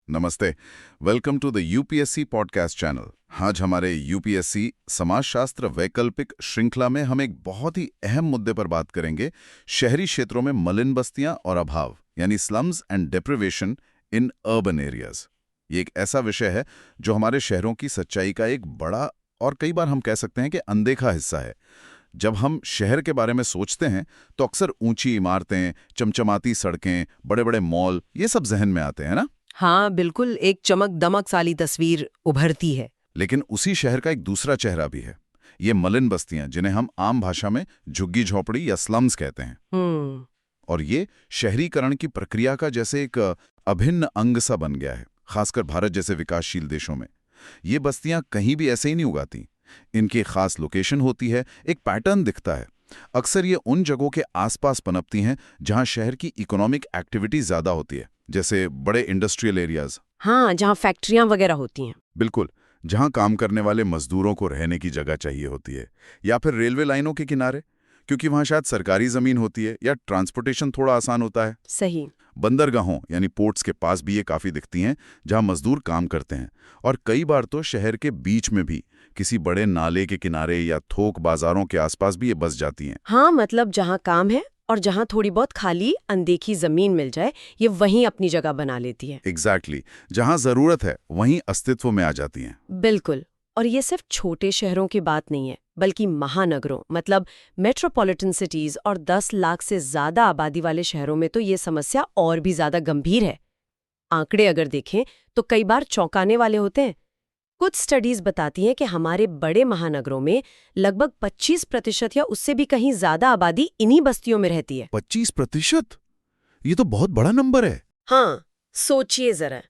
नमस्ते। Welcome to the UPSC podcast channel. आज हमारे यूपीएससी समाजशास्त्र वैकल्पिक श्रृंखला में हम एक बहुत ही अहम मुद्दे पर बात करेंगे, शहरी क्षेत्रों में मलिन बस्तियां और अभाव, यानी slums and deprivation in urban areas. ये एक ऐसा विषय है जो हमारे शहरों की सच्चाई का एक बड़ा और कई बार हम कह सकते हैं कि अनदेखा हिस्सा है। जब हम शहर के बारे में सोचते हैं तो अक्सर ऊंची इमारतें, चमचमाती सड़कें, बड़े बड़े मॉल, ये सब जहन में आते हैं ना। हाँ बिल्कुल, एक चमक दमक साली तस्वीर उभरती है। लेकिन उसी शहर का एक दूसरा चेहरा भी है, ये मलिन बस्तियां, जिन्हें हम आम भाषा में झुग्गी झोपड़ी या स्लम्स कहते हैं। और ये शहरीकरण की प्रक्रिया का जैसे एक अभिन्न अंग सा बन गया है, खासकर भारत जैसे विकासशील देशों में। ये बस्तियां कहीं भी ऐसे ही नहीं उगाती, इनकी खास लोकेशन होती है, एक पैटर्न दिखता है। अक्सर ये उन जगहों के आसपास पनपती हैं जहां शहर की इकोनॉमिक एक्टिविटी ज्यादा होती है, जैसे बड़े इंडस्ट्रियल एरियाज। हाँ, जहाँ फैक्ट्रियां वगैरह होती हैं। बिल्कुल, जहां काम करने वाले मजदूरों को रहने की जगह चाहिए होती है, या फिर रेलवे लाइनों के किनारे, क्योंकि वहां शायद सरकारी जमीन होती है या ट्रांसपोर्टेशन थोड़ा आसान होता है। सही। बंदरगाहों यानी पोर्ट्स के पास भी ये काफी दिखती हैं, जहां मजदूर काम करते हैं। और कई बार तो शहर के बीच में भी, किसी बड़े नाले के किनारे या थोक बाजारों के आसपास भी ये बस जाती हैं। हाँ, मतलब जहाँ काम है और जहाँ थोड़ी बहुत खाली अनदेखी जमीन मिल जाए, ये वहीं अपनी जगह बना लेती है। एग्जैक्टली, जहां जरूरत है वहीं अस्तित्व में आ जाती हैं। बिल्कुल। और ये सिर्फ छोटे शहरों की बात नहीं है, बल्कि महानगरों, मतलब मेट्रोपॉलिटन सिटीज और 10 लाख से ज्यादा आबादी वाले शहरों में तो ये समस्या और भी ज्यादा गंभीर है। आंकड़े अगर देखें तो कई बार चौंकाने वाले होते हैं। कुछ स्टडीज बताती हैं कि हमारे बड़े महानगरों में लगभग 25% या उससे भी कहीं ज्यादा आबादी इन्हीं बस्तियों में रहती है। 25%? ये तो बहुत बड़ा नंबर है। हाँ, सोचिए जरा,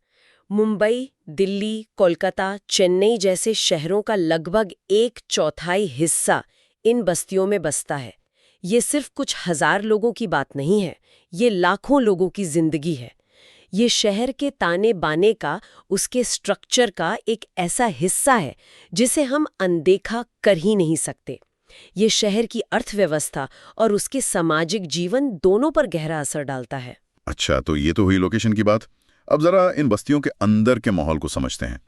मुंबई, दिल्ली, कोलकाता, चेन्नई जैसे शहरों का लगभग 1/4 हिस्सा इन बस्तियों में बसता है। ये सिर्फ कुछ हजार लोगों की बात नहीं है, ये लाखों लोगों की जिंदगी है। ये शहर के ताने बाने का, उसके स्ट्रक्चर का एक ऐसा हिस्सा है जिसे हम अनदेखा कर ही नहीं सकते। ये शहर की अर्थव्यवस्था और उसके सामाजिक जीवन दोनों पर गहरा असर डालता है। अच्छा, तो ये तो हुई लोकेशन की बात। अब जरा इन बस्तियों के अंदर के माहौल को समझते हैं।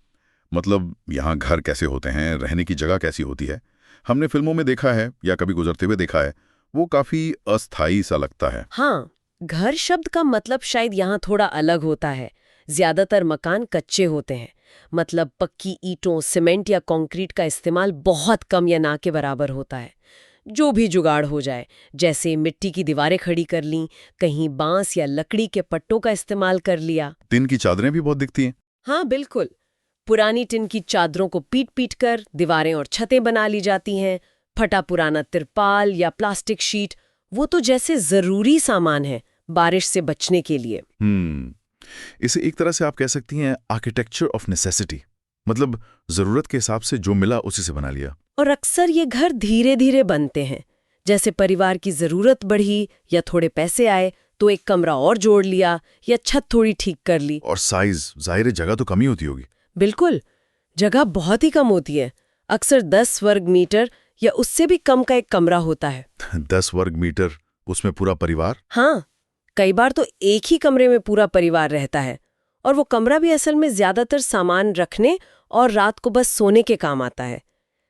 मतलब यहाँ घर कैसे होते हैं, रहने की जगह कैसी होती है। हमने फिल्मों में देखा है या कभी गुजरते हुए देखा है, वो काफी अस्थायी सा लगता है। हाँ, घर शब्द का मतलब शायद यहाँ थोड़ा अलग होता है। ज्यादातर मकान कच्चे होते हैं, मतलब पक्की ईंटों, सीमेंट या कंक्रीट का इस्तेमाल बहुत कम या ना के बराबर होता है। जो भी जुगाड़ हो जाए, जैसे मिट्टी की दीवारें खड़ी कर लीं, कहीं बांस या लकड़ी के पट्टों का इस्तेमाल कर लिया। टिन की चादरें भी बहुत दिखती हैं। हाँ बिल्कुल, पुरानी टिन की चादरों को पीट पीट कर दीवारें और छतें बना ली जाती हैं। फटा पुराना तिरपाल या प्लास्टिक शीट, वो तो जैसे जरूरी सामान है बारिश से बचने के लिए। इसे एक तरह से आप कह सकती हैं आर्किटेक्चर ऑफ नेसेसिटी, मतलब जरूरत के हिसाब से जो मिला उसी से बना लिया। और अक्सर ये घर धीरे धीरे बनते हैं, जैसे परिवार की जरूरत बढ़ी या थोड़े पैसे आए तो एक कमरा और जोड़ लिया या छत थोड़ी ठीक कर ली। और साइज, जाहिर जगह तो कम ही होती होगी। बिल्कुल, जगह बहुत ही कम होती है। अक्सर 10 वर्ग मीटर या उससे भी कम का एक कमरा होता है। 10 वर्ग मीटर, उसमें पूरा परिवार? हाँ, कई बार तो एक ही कमरे में पूरा परिवार रहता है, और वो कमरा भी असल में ज्यादातर सामान रखने और रात को बस सोने के काम आता है।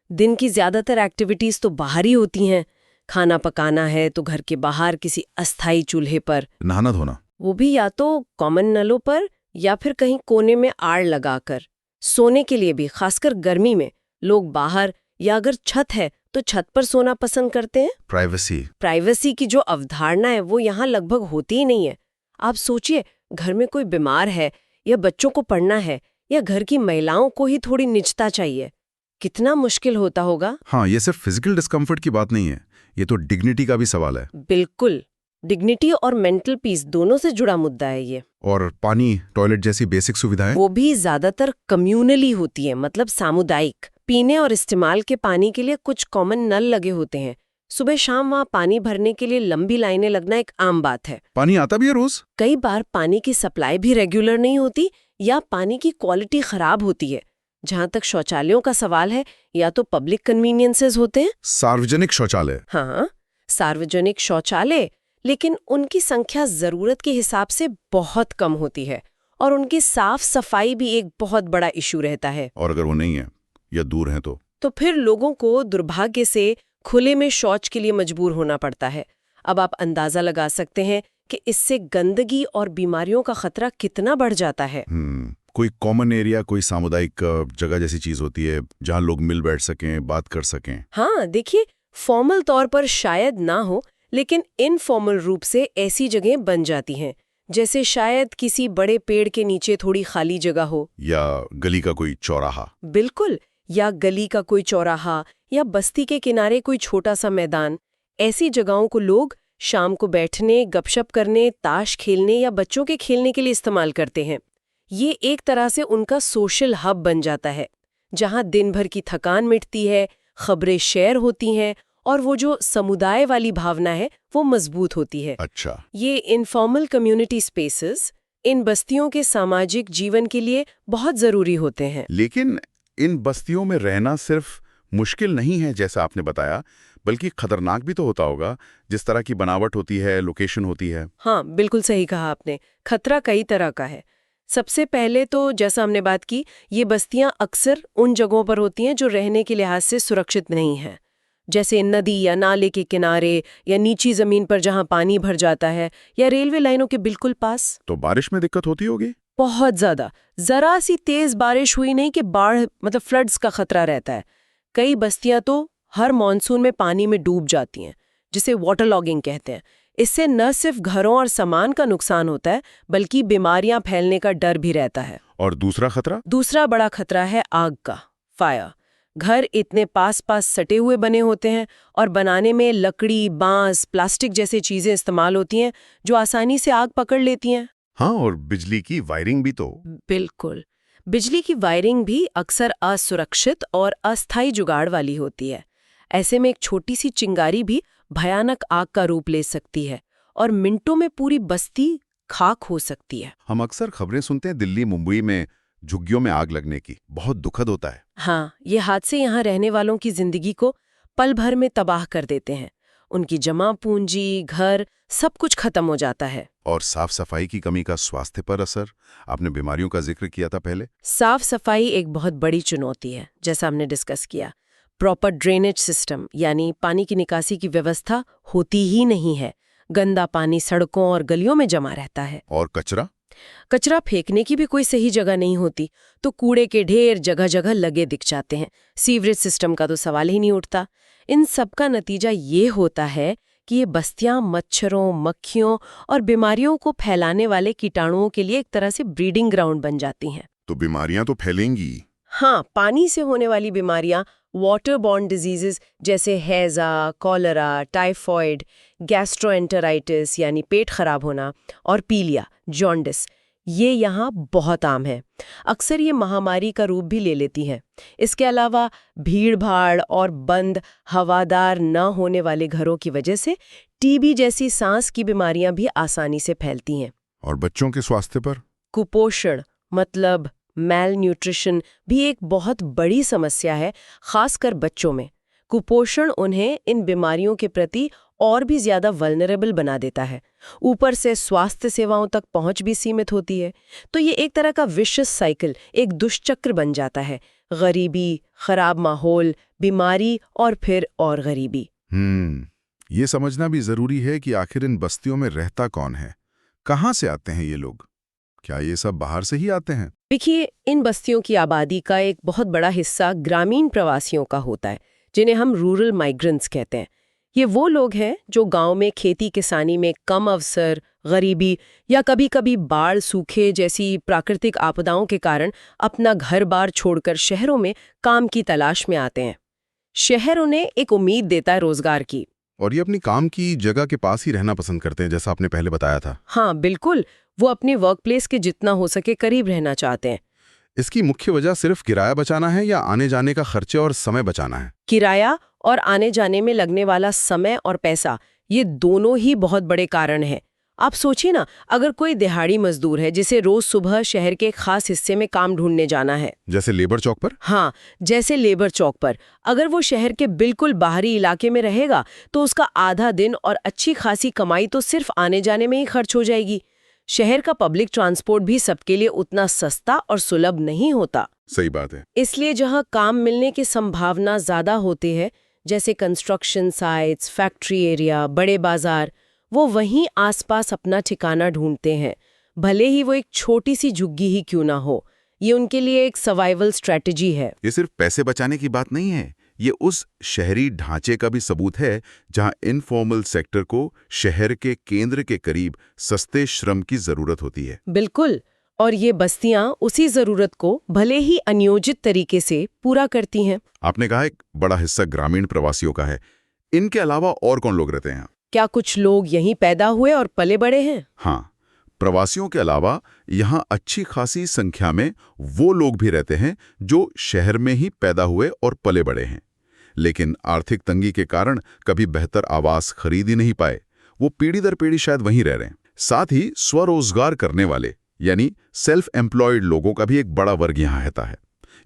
दिन की ज्यादातर एक्टिविटीज तो बाहर ही होती हैं। खाना पकाना है तो घर के बाहर किसी अस्थायी चूल्हे पर, नहाना धोना, वो भी या तो कॉमन नलों पर या फिर कहीं कोने में आड़ लगाकर। सोने के लिए भी, खासकर गर्मी में, लोग बाहर या अगर छत है तो छत पर सोना पसंद करते हैं। प्राइवेसी की जो अवधारणा है वो यहाँ लगभग होती ही नहीं है। आप सोचिए, घर में कोई बीमार है या बच्चों को पढ़ना है या घर की महिलाओं को ही थोड़ी निजता चाहिए, कितना मुश्किल होता होगा। हाँ, ये सिर्फ फिजिकल डिस्कम्फर्ट की बात नहीं है, ये तो डिग्निटी का भी सवाल है। बिल्कुल, डिग्निटी और मेंटल पीस दोनों से जुड़ा मुद्दा है ये। और पानी, टॉयलेट जैसी बेसिक सुविधाएं, वो भी ज्यादातर कम्युनली होती है, मतलब सामुदायिक। पीने और इस्तेमाल के पानी के लिए कुछ कॉमन नल लगे होते हैं। सुबह शाम वहाँ पानी भरने के लिए लंबी लाइनें लगना एक आम बात है। पानी आता भी है रोज? कई बार पानी की सप्लाई भी रेगुलर नहीं होती या पानी की क्वालिटी खराब होती है। जहाँ तक शौचालयों का सवाल है, या तो पब्लिक कन्वीनियंसेस होते हैं, सार्वजनिक शौचालय। हाँ, सार्वजनिक शौचालय, लेकिन उनकी संख्या जरूरत के हिसाब से बहुत कम होती है और उनकी साफ सफाई भी एक बहुत बड़ा इशू रहता है। और अगर वो नहीं है या दूर हैं तो फिर लोगों को दुर्भाग्य से खुले में शौच के लिए मजबूर होना पड़ता है। अब आप अंदाजा लगा सकते हैं कि इससे गंदगी और बीमारियों का खतरा कितना बढ़ जाता है। कोई कॉमन एरिया, कोई सामुदायिक जगह जैसी चीज होती है जहां लोग मिल बैठ सकें, बात कर सकें। हाँ, देखिए, फॉर्मल तौर पर शायद ना हो, लेकिन इनफॉर्मल रूप से ऐसी जगहें बन जाती हैं, जैसे शायद किसी बड़े पेड़ के नीचे थोड़ी खाली जगह हो, या गली का कोई चौराहा। बिल्कुल, या गली का कोई चौराहा, या बस्ती के किनारे कोई छोटा सा मैदान। ऐसी जगहों को लोग शाम को बैठने, गपशप करने, ताश खेलने या बच्चों के खेलने के लिए इस्तेमाल करते हैं। ये एक तरह से उनका सोशल हब बन जाता है, जहां दिन भर की थकान मिटती है, खबरें शेयर होती हैं और वो जो समुदाय वाली भावना है वो मजबूत होती है। अच्छा, ये इनफॉर्मल कम्युनिटी स्पेसेस इन बस्तियों के सामाजिक जीवन के लिए बहुत जरूरी होते हैं। लेकिन इन बस्तियों में रहना सिर्फ मुश्किल नहीं है जैसा आपने बताया, बल्कि खतरनाक भी तो होता होगा। जिस तरह की बनावट होती है, लोकेशन होती है। हाँ, बिल्कुल सही कहा आपने। खतरा कई तरह का है। सबसे पहले तो जैसा हमने बात की, ये बस्तियां अक्सर उन जगहों पर होती हैं जो रहने के लिहाज से सुरक्षित नहीं हैं, जैसे नदी या नाले के किनारे, या नीची जमीन पर जहां पानी भर जाता है, या रेलवे लाइनों के बिल्कुल पास। तो बारिश में दिक्कत होती होगी। बहुत ज्यादा। जरा सी तेज बारिश हुई नहीं कि बाढ़ मतलब फ्लड्स का खतरा रहता है। कई बस्तियां तो हर मॉनसून में पानी में डूब जाती हैं, जिसे वाटर लॉगिंग कहते हैं। इससे न सिर्फ घरों और सामान का नुकसान होता है, बल्कि बीमारियां फैलने का डर भी रहता है। और दूसरा खतरा? दूसरा बड़ा खतरा है आग का, फायर। घर इतने पास पास सटे हुए बने होते हैं और बनाने में लकड़ी, बांस, प्लास्टिक जैसी चीजें इस्तेमाल होती हैं जो आसानी से आग पकड़ लेती हैं। हाँ, और बिजली की वायरिंग भी तो। बिल्कुल, बिजली की वायरिंग भी अक्सर असुरक्षित और अस्थायी जुगाड़ वाली होती है। ऐसे में एक छोटी सी चिंगारी भी भयानक आग का रूप ले सकती है और मिनटों में पूरी बस्ती खाक हो सकती है। हम अक्सर खबरें सुनते हैं दिल्ली, मुंबई में झुग्गियों में आग लगने की। बहुत दुखद होता है। हाँ, ये हादसे यहाँ रहने वालों की जिंदगी को पल भर में तबाह कर देते हैं। उनकी जमा पूंजी, घर, सब कुछ खत्म हो जाता है। और साफ सफाई की कमी का स्वास्थ्य पर असर? आपने बीमारियों का जिक्र किया था पहले। साफ सफाई एक बहुत बड़ी चुनौती है, जैसा हमने डिस्कस किया। प्रॉपर ड्रेनेज सिस्टम यानी पानी की निकासी की व्यवस्था होती ही नहीं है। गंदा पानी सड़कों और गलियों में जमा रहता है। और कचरा? कचरा फेंकने की भी कोई सही जगह नहीं होती, तो कूड़े के ढेर जगह जगह लगे दिख जाते हैं। सीवरेज सिस्टम का तो सवाल ही नहीं उठता। इन सब का नतीजा ये होता है कि ये बस्तियां मच्छरों, मक्खियों और बीमारियों को फैलाने वाले कीटाणुओं के लिए एक तरह से ब्रीडिंग ग्राउंड बन जाती हैं। तो बीमारियां तो फैलेंगी। हाँ, पानी से होने वाली बीमारियां, वाटर बॉर्न डिजीजेस जैसे हैजा, कॉलरा, टाइफॉइड, गैस्ट्रोएंटेराइटिस यानी पेट खराब होना, और पीलिया, जॉन्डिस, ये यहाँ बहुत आम है। अक्सर ये महामारी का रूप भी ले लेती हैं। इसके अलावा भीड़-भाड़ और बंद, हवादार न होने वाले घरों की वजह से टीबी जैसी सांस की बीमारियां भी आसानी से फैलती हैं। और बच्चों के स्वास्थ्य पर? कुपोषण मतलब मैल न्यूट्रिशन भी एक बहुत बड़ी समस्या है, खासकर बच्चों में। कुपोषण उन्हें इन बीमारियों के प्रति और भी ज्यादा वल्नरेबल बना देता है। ऊपर से स्वास्थ्य सेवाओं तक पहुंच भी सीमित होती है। तो ये एक तरह का विशियस साइकिल, एक दुष्चक्र बन जाता है। गरीबी, खराब माहौल, बीमारी और फिर और गरीबी। ये समझना भी जरूरी है कि आखिर इन बस्तियों में रहता कौन है, कहाँ से आते हैं ये लोग? क्या ये सब बाहर से ही आते हैं? देखिए, इन बस्तियों की आबादी का एक बहुत बड़ा हिस्सा ग्रामीण प्रवासियों का होता है, जिन्हें हम रूरल माइग्रेंट्स कहते हैं। ये वो लोग हैं जो गांव में खेती किसानी में कम अवसर, गरीबी या कभी-कभी बाढ़, सूखे जैसी प्राकृतिक आपदाओं के कारण अपना घर-बार छोड़कर शहरों में काम की तलाश में आते हैं। शहर उन्हें एक उम्मीद देता है रोजगार की। और ये अपनी काम की जगह के पास ही रहना पसंद करते हैं, जैसा आपने पहले बताया था। हाँ, बिल्कुल। वो अपने वर्क प्लेस के जितना हो सके करीब रहना चाहते हैं। इसकी मुख्य वजह सिर्फ किराया बचाना है या आने जाने का खर्चे और समय बचाना है? किराया और आने जाने में लगने वाला समय और पैसा, ये दोनों ही बहुत बड़े कारण हैं। आप सोचिए ना, अगर कोई दिहाड़ी मजदूर है जिसे रोज सुबह शहर के एक खास हिस्से में काम ढूंढने जाना है, जैसे लेबर चौक पर? हाँ, जैसे लेबर चौक पर, अगर वो शहर के बिल्कुल बाहरी इलाके में रहेगा तो उसका आधा दिन और अच्छी खासी कमाई तो सिर्फ आने जाने में ही खर्च हो जाएगी। शहर का पब्लिक ट्रांसपोर्ट भी सबके लिए उतना सस्ता और सुलभ नहीं होता। सही बात है। इसलिए जहां काम मिलने की संभावना ज्यादा होती है, जैसे कंस्ट्रक्शन साइट्स, फैक्ट्री एरिया, बड़े बाजार, वो वहीं आसपास अपना ठिकाना ढूंढते हैं, भले ही वो एक छोटी सी झुग्गी ही क्यों ना हो। ये उनके लिए एक सर्वाइवल स्ट्रेटजी है। ये सिर्फ पैसे बचाने की बात नहीं है, ये उस शहरी ढांचे का भी सबूत है जहां इनफॉर्मल सेक्टर को शहर के केंद्र के करीब सस्ते श्रम की जरूरत होती है। बिल्कुल, और ये बस्तियां उसी जरूरत को भले ही अनियोजित तरीके से पूरा करती हैं। आपने कहा एक बड़ा हिस्सा ग्रामीण प्रवासियों का है। इनके अलावा और कौन लोग रहते हैं? क्या कुछ लोग यहीं पैदा हुए और पले बड़े हैं? हाँ, प्रवासियों के अलावा यहाँ अच्छी खासी संख्या में वो लोग भी रहते हैं जो शहर में ही पैदा हुए और पले बड़े हैं, लेकिन आर्थिक तंगी के कारण कभी बेहतर आवास खरीद ही नहीं पाए। वो पीढ़ी दर पीढ़ी शायद वहीं रह रहे हैं। साथ ही स्वरोजगार करने वाले यानी सेल्फ एम्प्लॉयड लोगों का भी एक बड़ा वर्ग यहाँ रहता है।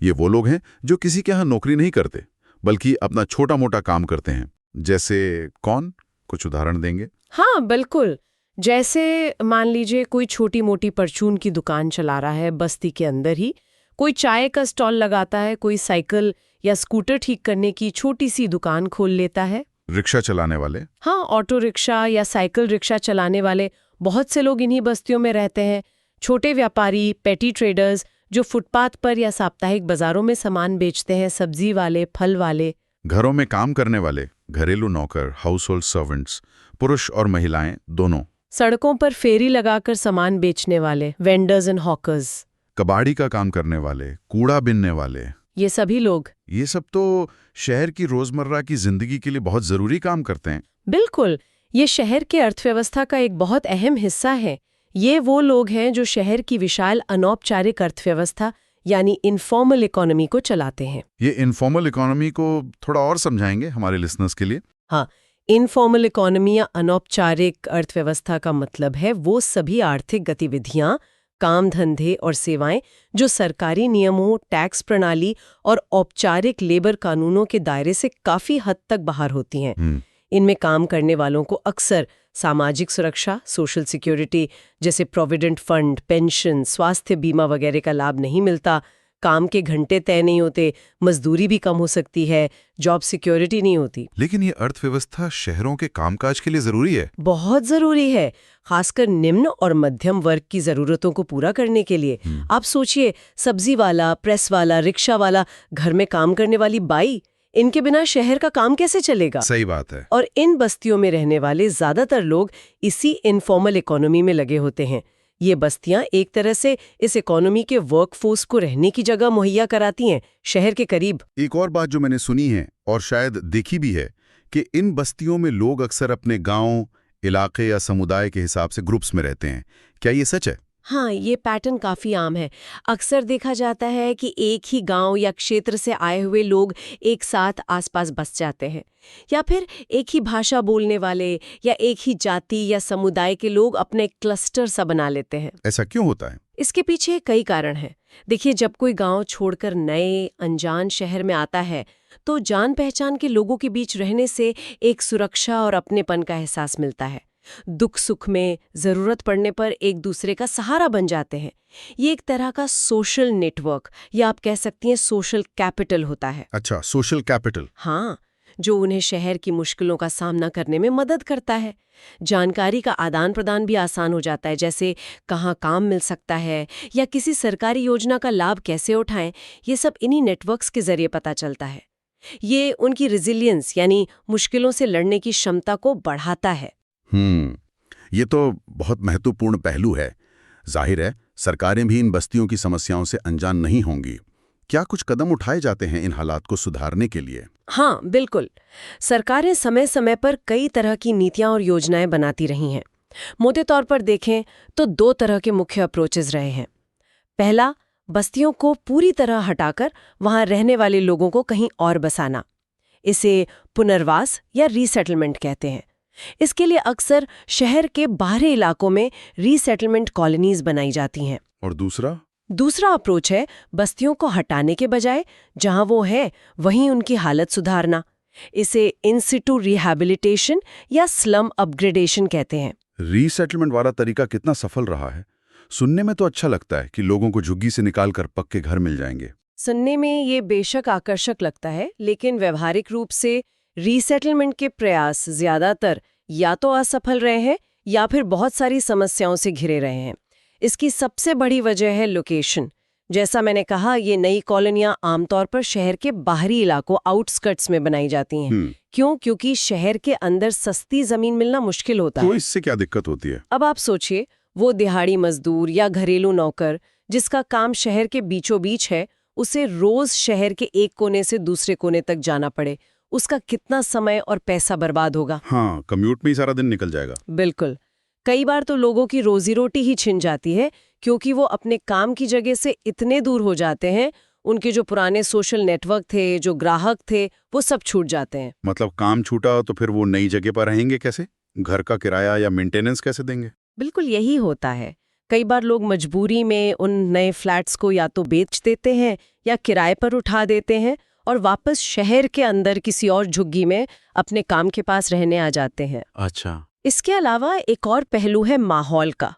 ये वो लोग हैं जो किसी के यहाँ नौकरी नहीं करते, बल्कि अपना छोटा मोटा काम करते हैं। जैसे कौन? कुछ उदाहरण देंगे? हाँ बिल्कुल, जैसे मान लीजिए कोई छोटी मोटी परचून की दुकान चला रहा है बस्ती के अंदर ही, कोई चाय का स्टॉल लगाता है, कोई साइकिल या स्कूटर ठीक करने की छोटी सी दुकान खोल लेता है। रिक्शा चलाने वाले? हाँ, ऑटो रिक्शा या साइकिल रिक्शा चलाने वाले बहुत से लोग इन्हीं बस्तियों में रहते हैं। छोटे व्यापारी, पेटी ट्रेडर्स जो फुटपाथ पर या साप्ताहिक बाजारों में सामान बेचते हैं, सब्जी वाले, फल वाले। घरों में काम करने वाले, घरेलू नौकर, हाउस होल्ड सर्वेंट्स, पुरुष और महिलाएं दोनों। सड़कों पर फेरी लगाकर सामान बेचने वाले, वेंडर्स एंड हॉकर्स। कबाड़ी का काम करने वाले, कूड़ा बिनने वाले। ये सभी लोग, ये सब तो शहर की रोजमर्रा की जिंदगी के लिए बहुत जरूरी काम करते हैं। बिल्कुल, ये शहर के अर्थव्यवस्था का एक बहुत अहम हिस्सा है। ये वो लोग हैं जो शहर की विशाल अनौपचारिक अर्थव्यवस्था यानी इनफॉर्मल इकोनॉमी को चलाते हैं। ये इनफॉर्मल इकोनॉमी को थोड़ा और समझाएंगे हमारे लिसनर्स के लिए? हाँ, इनफॉर्मल इकोनॉमी या अनौपचारिक अर्थव्यवस्था का मतलब है वो सभी आर्थिक गतिविधियां, काम धंधे और सेवाएं जो सरकारी नियमों, टैक्स प्रणाली और औपचारिक लेबर कानूनों के दायरे से काफी हद तक बाहर होती हैं। इनमें काम करने वालों को अक्सर सामाजिक सुरक्षा, सोशल सिक्योरिटी जैसे प्रोविडेंट फंड, पेंशन, स्वास्थ्य बीमा वगैरह का लाभ नहीं मिलता। काम के घंटे तय नहीं होते, मजदूरी भी कम हो सकती है, जॉब सिक्योरिटी नहीं होती। लेकिन ये अर्थव्यवस्था शहरों के कामकाज के लिए जरूरी है। बहुत जरूरी है, खासकर निम्न और मध्यम वर्ग की जरूरतों को पूरा करने के लिए। आप सोचिए, सब्जी वाला, प्रेस वाला, रिक्शा वाला, घर में काम करने वाली बाई, इनके बिना शहर का काम कैसे चलेगा? सही बात है। और इन बस्तियों में रहने वाले ज्यादातर लोग इसी इनफॉर्मल इकोनॉमी में लगे होते हैं। ये बस्तियां एक तरह से इस इकोनॉमी के वर्कफोर्स को रहने की जगह मुहैया कराती हैं, शहर के करीब। एक और बात जो मैंने सुनी है और शायद देखी भी है कि इन बस्तियों में लोग अक्सर अपने गांव, इलाके या समुदाय के हिसाब से ग्रुप्स में रहते हैं। क्या ये सच है? हाँ, ये पैटर्न काफी आम है। अक्सर देखा जाता है कि एक ही गांव या क्षेत्र से आए हुए लोग एक साथ आसपास बस जाते हैं, या फिर एक ही भाषा बोलने वाले या एक ही जाति या समुदाय के लोग अपने क्लस्टर सा बना लेते हैं। ऐसा क्यों होता है? इसके पीछे कई कारण हैं। देखिए, जब कोई गांव छोड़कर नए अनजान शहर में आता है तो जान पहचान के लोगों के बीच रहने से एक सुरक्षा और अपनेपन का एहसास मिलता है। दुख सुख में, जरूरत पड़ने पर एक दूसरे का सहारा बन जाते हैं। ये एक तरह का सोशल नेटवर्क या आप कह सकती हैं सोशल कैपिटल होता है। अच्छा, सोशल कैपिटल। हाँ, जो उन्हें शहर की मुश्किलों का सामना करने में मदद करता है। जानकारी का आदान प्रदान भी आसान हो जाता है, जैसे कहाँ काम मिल सकता है या किसी सरकारी योजना का लाभ कैसे उठाएं, ये सब इन्हीं नेटवर्क्स के जरिए पता चलता है। ये उनकी रेजिलियंस यानी मुश्किलों से लड़ने की क्षमता को बढ़ाता है। ये तो बहुत महत्वपूर्ण पहलू है। जाहिर है सरकारें भी इन बस्तियों की समस्याओं से अनजान नहीं होंगी। क्या कुछ कदम उठाए जाते हैं इन हालात को सुधारने के लिए? हाँ, बिल्कुल। सरकारें समय समय पर कई तरह की नीतियां और योजनाएं बनाती रही हैं। मोटे तौर पर देखें तो 2 तरह के मुख्य अप्रोचेस रहे हैं। पहला, बस्तियों को पूरी तरह हटाकर वहां रहने वाले लोगों को कहीं और बसाना। इसे पुनर्वास या रीसेटलमेंट कहते हैं। इसके लिए अक्सर शहर के बाहरी इलाकों में रीसेटलमेंट कॉलोनीज बनाई जाती हैं। और दूसरा अप्रोच है बस्तियों को हटाने के बजाय जहां वो है वहीं उनकी हालत सुधारना। इसे इन सिटू रिहैबिलिटेशन या स्लम अपग्रेडेशन कहते हैं। रीसेटलमेंट वाला तरीका कितना सफल रहा है? सुनने में तो अच्छा लगता है कि लोगों को झुग्गी से निकालकर पक्के घर मिल जाएंगे। सुनने में ये बेशक आकर्षक लगता है, लेकिन व्यवहारिक रूप से रीसेटलमेंट के प्रयास ज्यादातर या तो असफल रहे हैं या फिर बहुत सारी समस्याओं से घिरे रहे हैं। इसकी सबसे बड़ी वजह है लोकेशन। जैसा मैंने कहा, ये नई कॉलोनियां आमतौर पर शहर के बाहरी इलाकों आउटस्कर्ट्स में बनाई जाती हैं। क्यों? क्योंकि शहर के अंदर सस्ती जमीन मिलना मुश्किल होता है। तो इससे क्या दिक्कत होती है? अब आप सोचिए, वो दिहाड़ी मजदूर या घरेलू नौकर जिसका काम शहर के बीचों बीच है, उसे रोज शहर के एक कोने से दूसरे कोने तक जाना पड़े, उसका कितना समय और पैसा बर्बाद होगा। हाँ, कम्यूट में ही सारा दिन निकल जाएगा। बिल्कुल। कई बार तो लोगों की रोजी रोटी ही छिन जाती है, क्योंकि वो अपने काम की जगह से इतने दूर हो जाते हैं, उनके जो पुराने सोशल नेटवर्क थे, जो ग्राहक थे, वो सब छूट जाते हैं। मतलब काम छूटा तो फिर वो नई जगह पर रहेंगे कैसे? घर का किराया या मेंटेनेंस कैसे देंगे? बिल्कुल यही होता है। कई बार लोग मजबूरी में उन नए फ्लैट्स को या तो बेच देते हैं या किराए पर उठा देते हैं और वापस शहर के अंदर किसी और झुग्गी में अपने काम के पास रहने आ जाते हैं। अच्छा। इसके अलावा एक और पहलू है माहौल का।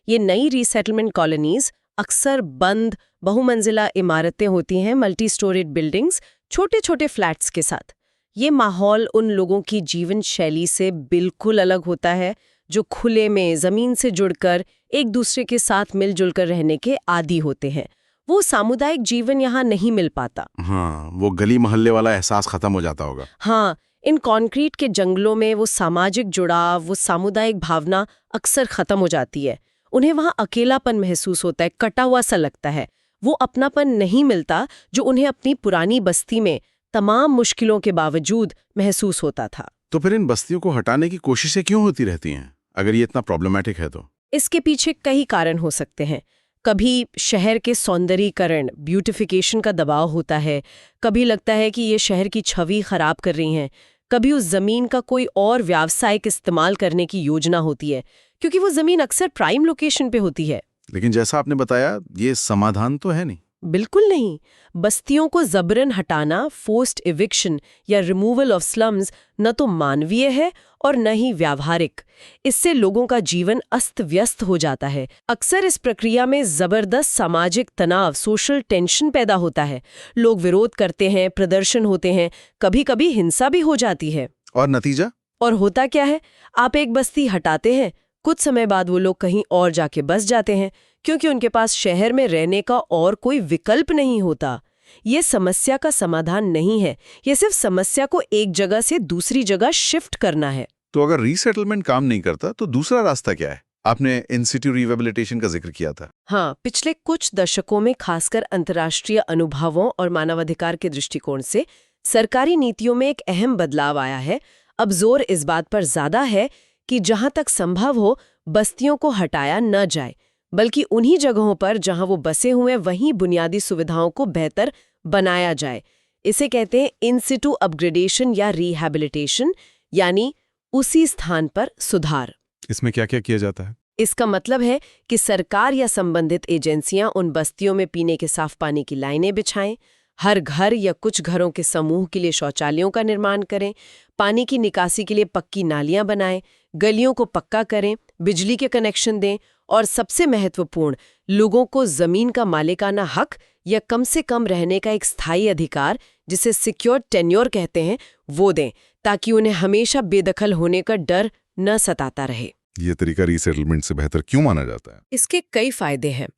ये नई रीसेटलमेंट कॉलोनीज अक्सर बंद बहुमंजिला इमारतें होती हैं, मल्टी स्टोरेड बिल्डिंग्स, छोटे छोटे फ्लैट्स के साथ। ये माहौल उन लोगों की जीवन शैली से बिल्कुल अलग होता है जो खुले में जमीन से जुड़कर एक दूसरे के साथ मिलजुल कर रहने के आदी होते हैं। वो सामुदायिक जीवन यहाँ नहीं मिल पाता। हाँ, वो गली मोहल्ले वाला एहसास खत्म हो जाता होगा। हाँ, इन कंक्रीट के जंगलों में वो सामाजिक जुड़ाव, वो सामुदायिक भावना अक्सर खत्म हो जाती है। उन्हें वहाँ अकेलापन महसूस होता है, कटा हुआ सा लगता है। वो अपनापन नहीं मिलता जो उन्हें अपनी पुरानी बस्ती में तमाम मुश्किलों के बावजूद महसूस होता था। तो फिर इन बस्तियों को हटाने की कोशिशें क्यों होती रहती हैं, अगर ये इतना प्रॉब्लमैटिक है तो? इसके पीछे कई कारण हो सकते हैं। कभी शहर के सौंदर्यीकरण, ब्यूटिफिकेशन का दबाव होता है। कभी लगता है कि ये शहर की छवि खराब कर रही हैं। कभी उस जमीन का कोई और व्यावसायिक इस्तेमाल करने की योजना होती है, क्योंकि वो जमीन अक्सर प्राइम लोकेशन पे होती है। लेकिन जैसा आपने बताया, ये समाधान तो है नहीं। बिल्कुल नहीं। बस्तियों को जबरन हटाना, फोर्स्ड इविक्शन या रिमूवल ऑफ स्लम्स, न तो मानवीय है और न ही व्यावहारिक। इससे लोगों का जीवन अस्त व्यस्त हो जाता है। अक्सर इस प्रक्रिया में जबरदस्त सामाजिक तनाव, सोशल टेंशन पैदा होता है। लोग विरोध करते हैं, प्रदर्शन होते हैं, कभी-कभी हिंसा भी हो जाती है। और नतीजा? और होता क्या है, आप एक बस्ती हटाते हैं, कुछ समय बाद वो लोग कहीं और जाके बस जाते हैं, क्योंकि उनके पास शहर में रहने का और कोई विकल्प नहीं होता। ये समस्या का समाधान नहीं है, ये सिर्फ समस्या को एक जगह से दूसरी जगह शिफ्ट करना है। तो अगर रीसेटलमेंट काम नहीं करता तो दूसरा रास्ता क्या है? आपने इन सिटू रिहेबिलिटेशन का जिक्र किया था। हाँ, पिछले कुछ दशकों में खासकर अंतर्राष्ट्रीय अनुभवों और मानवाधिकार के दृष्टिकोण से सरकारी नीतियों में एक अहम बदलाव आया है। अब जोर इस बात पर ज्यादा है कि जहां तक संभव हो बस्तियों को हटाया न जाए, बल्कि उन्हीं जगहों पर जहां वो बसे हुए वहीं बुनियादी सुविधाओं को बेहतर बनाया जाए। इसे कहते हैं इन सिटू अपग्रेडेशन या रिहैबिलिटेशन, यानी उसी स्थान पर सुधार। इसमें क्या क्या किया जाता है? इसका मतलब है कि सरकार या संबंधित एजेंसियां उन बस्तियों में पीने के साफ पानी की लाइनें बिछाएं, हर घर या कुछ घरों के समूह के लिए शौचालयों का निर्माण करें, पानी की निकासी के लिए पक्की नालियां बनाएं, गलियों को पक्का करें, बिजली के कनेक्शन दें और सबसे महत्वपूर्ण, लोगों को जमीन का मालिकाना हक या कम से कम रहने का एक स्थायी अधिकार, जिसे सिक्योर टेन्योर कहते हैं, वो दें, ताकि उन्हें हमेशा बेदखल होने का डर न सताता रहे। ये तरीका रीसेटलमेंट से बेहतर क्यों माना जाता है? इसके कई फायदे हैं।